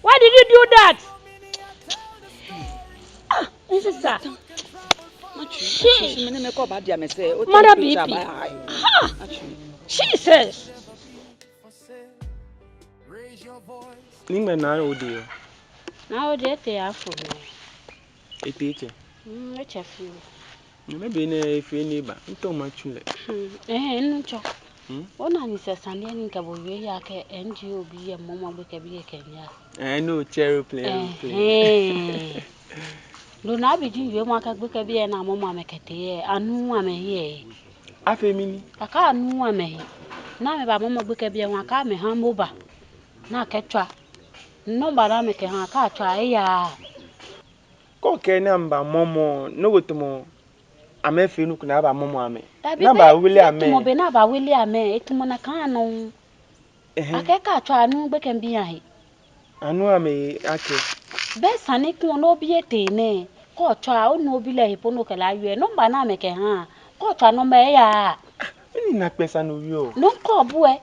Why did you do that? This is that. Mother BP. Jesus. Ningme na odi. Na odi te afu. Eteche. Eche fu. Maybe ne if any ba. Nto ma chule. Ncho. Ona ni se sande ni ka bo ye ya ke NGO bi ye mama be ke bi Kenya. No cherry play. Lo na bi ji ye ma ka gbe ke bi na mama me kete ye anu wa me ye. Afemini. Aka anu wa me. Na me ba mama gbe ke bi wa ka me han mo ba. Na ke twa. No ba na me ke han ka twa ya. Ko ke na mba momo no gotomo amefe nu kuna ba momo ame. Na ba wili ame. Mo be na ba wili ame etumo na kan no. Ake ka twa anu gbe ke bi yan he. Anu ame ake. Be sani kun no bi ete ne. ko twa o no bi le ipono ke la yue no ba na me ke ha ko twa no me ya Ni na pesa no yo. no ko bu e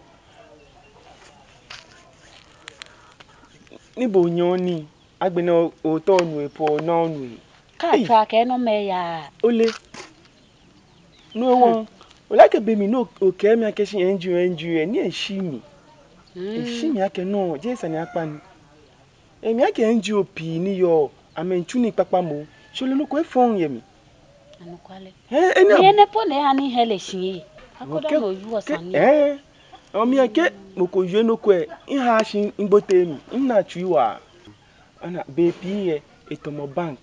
Ni bo nyoni agbena o to nu epo na nu. ka twa ke no me ya Ole. No won. O like be mi no o ke mi akeshi NGO ni ehimi. Ehimi ake no Jason ni apa ni. Emi ake NGO pi ni yo amentu ni papa mo. Shole no ko e fon ye mi. anu kwale Eni ne po ne ani hele shi akoda no yu osani omi ake moko yue no ko e ha shi ngbote mi nna chuwa ana be pi etomo bank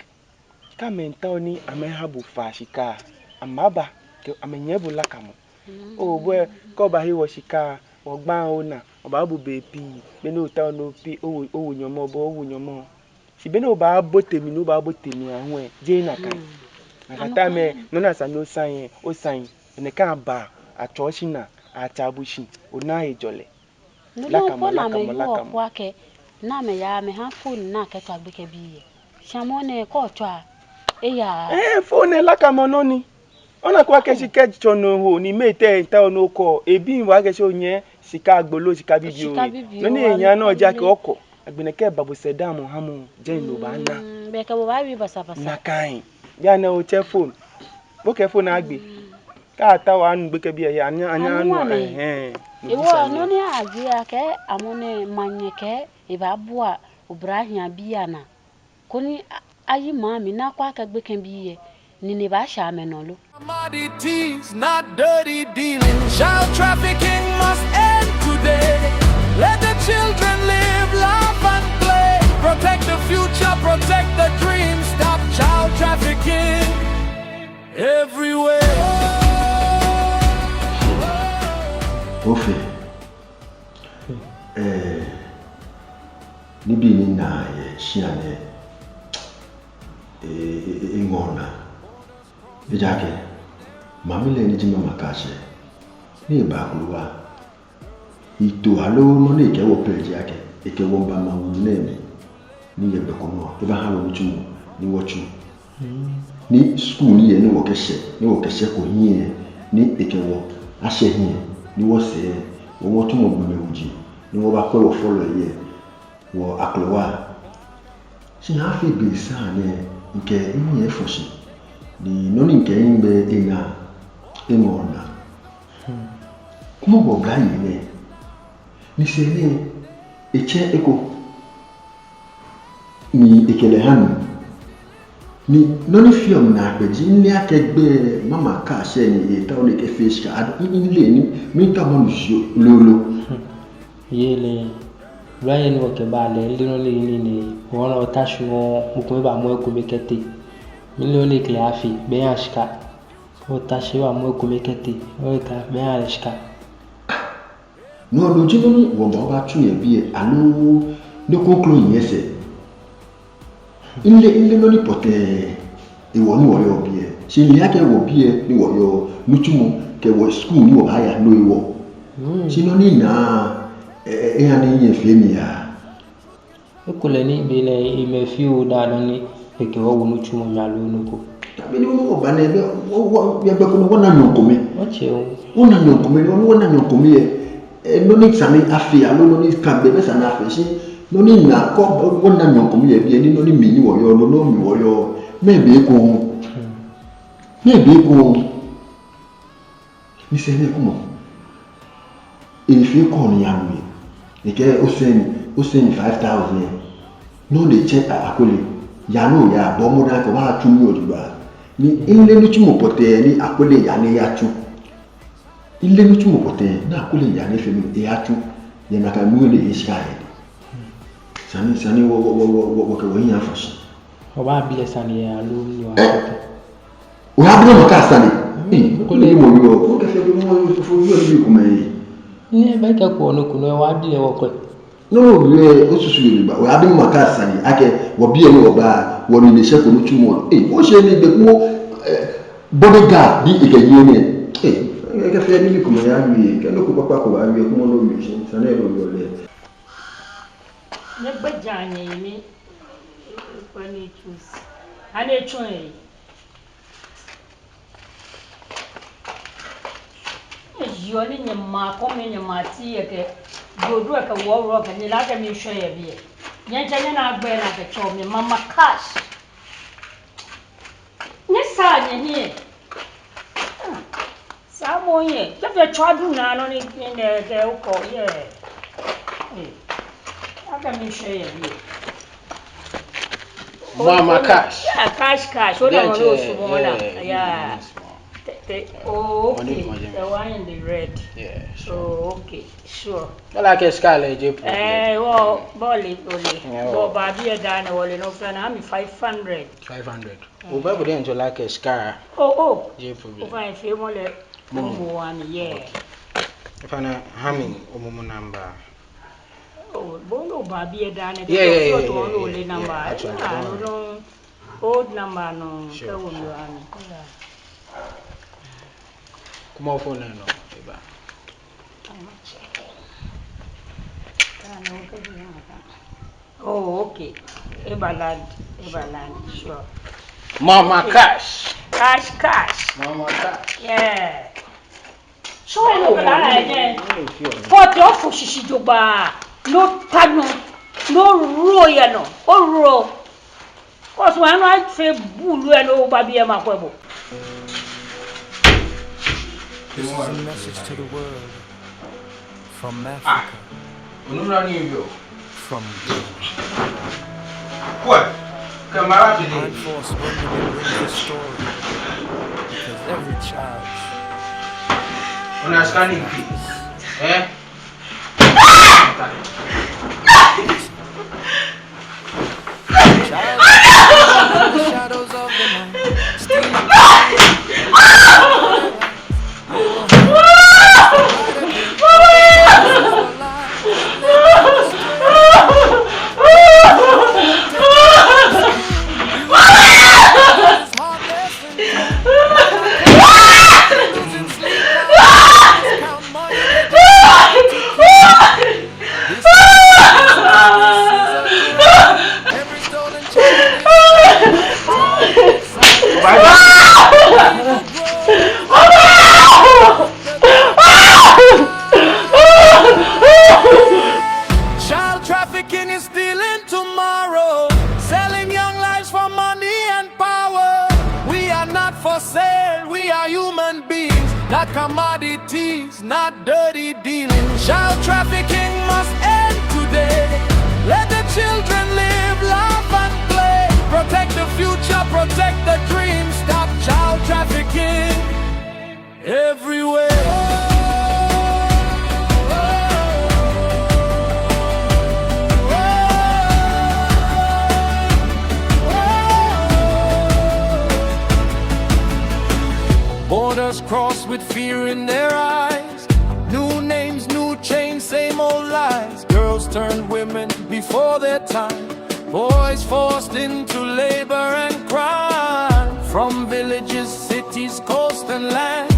ka menta oni ameha bu fashika amaba ke amenye bu lakamo o bo ko ba hi wo shika ogba ona oba bu be pi be no ta no pi owo nyomo bo owo nyomo si be no ba bote mi no ba bote mi ahun e je na kan akata me no na sa no sign o sign ene kan ba achoshi na atabushi ona ejole lakamo lakamo kwake na me ya me ha phone na ke twa gbe ke bi shamone ko twa e ya phone lakamo no ni ona kwa ke shike chono ho ni mete nta ono ko ebi wa ke so yen sika agbolo sika bibi o no ni eyan na oja ke oko agbeneke babu sedam hamu je no ba na be ke bo ba wi basa na kai ya na o che phone bo ke phone agbe ka ta wa nu gbe ke bi ya anya anu ewo no ni azi ake amone manyeke e ba bua obrahia bia na koni ayi mami na kwa ka gbe kan bi ni ne ba sha me no lo commodities not dirty dealing child trafficking must end today let the children live laugh and play protect the future protect the dream stop child trafficking everywhere Ofe nibi ni na ye shiane ngona ejake mamile ni jima makashe ni ba kuwa ito alo no ni ke wo page yake eke wo mba ma wu neme ni ye be kono e ba ha lo chu ni wo chu ni school ni ye ni wo keshe ko yin ni eke wo ashe yin ni wo se wo to mo gbe uji ni wo ba pe wo follow ye wo aklowa si ha fi be sa ne nke yin e foshi ni no ni nke yin be ina ngona kuma bo ga yin ne ni se ne eche eko ni ekele hanu ni no ni film na agbeji nle akegbe mama ka se ni e ta o le ke fish ka adu ile ni mi ta mo lolo yele Brian wo ke ba le no le ni won o ta shu mo ko ba mo ko mekete mi le le kle afi be ashka o ta shi wa mo ko mekete o ka be ashka no lo ji no wo ba tu ye bi alo no conclu yin se ile no ni pote iwo ni wo yo bi e se ile ake wo bi e ni wo yo nutumu ke wo school ni wo ba ya no iwo se no ni na ya ni yin fe mi ya ekole ni bi le ime fi o da no ni eke wo nutumu nya lo nuko tabi ni wo ba na ebe wo ya be ko no na nyon komi o che o na nyon komi wo na nyon komi e no ni sami afi alo no ni kan be sa na afi si no ni na ko wo na nyon komi e bi ni no ni mi ni wo yo no mi wo yo me be ko ni se ne ko mo e fi ko ni ya mi e ke o sen 5000 no le che akole ya no ya bo mo da ko ba tu mi o di ba ni ile ni tu mo pote ni akole ya ni ya tu ile ni tu mo pote na akole ya ni fe mi e ya tu ye na ka mi le iska e sani wo ke wo yin afashi o ba bi le sani ya lo ni wa o ya bi mo ka sani ko le mo yo ko ke fe mo yo fo yo ni ko me ni ba ka ko no kuno wa di le wo ko no we o susu le ba o ya bi mo ka sani ake wo bi e wo ba wo ni le se ko no tumo o se ni be ko bodyguard bi e ke yi ni e ke fe ni ko me ya wi ke no ko papa ko ba wi ko mo no wi sani e lo yo le ne gbajanye mi ko ni choose Ane chwe. Yoni nyama kome nyama tiye ke godu ka woro ka ni la ka mi hwe ye bi. Nyancha nya na agbe na ka cho me mama cash. Ni sa nye. Sa mo ye. Ke fe chwa du na no ni ne ke uko ye. Aka mi hwe ye bi. Mama cash. Yeah, cash. What am I supposed yeah. Oh, okay. The one in the red. Yeah. Oh, okay. Sure. I like a scarlet, Jip. Well, Bolly, Bo Baby, Dana, well, no friend, I'm 500. 500. Over then to like a scar. Oh, Jip. if I feel more one, yeah. If I'm humming, number. Oh, Bolo Baby, Dana, yeah. Number. I don't know. Old number, no. Sure. Come on, phone no. Oh, okay. Ebaland, sure. Mama cash. Cash. Mama cash. Yeah. So I look at again. What your for Shishijoba? No tano, no roya no. Oh ro. Cause when I say bulu and oh baby makwebo. This is a message to the world from Africa. From what? I'm forced when we bring this story because every child understanding peace. Eh? the shadows of the night Child trafficking is stealing tomorrow, selling young lives for money and power. We are not for sale, we are human beings, not commodities, not dirty dealing. Child trafficking must end today. Let the children live, laugh and play. Protect the future, protect the dream. Stop child trafficking everywhere. Borders crossed with fear in their eyes. New names, new chains, same old lies. Girls turned women before their time. Boys forced into labor and crime. From villages, cities, coast and land.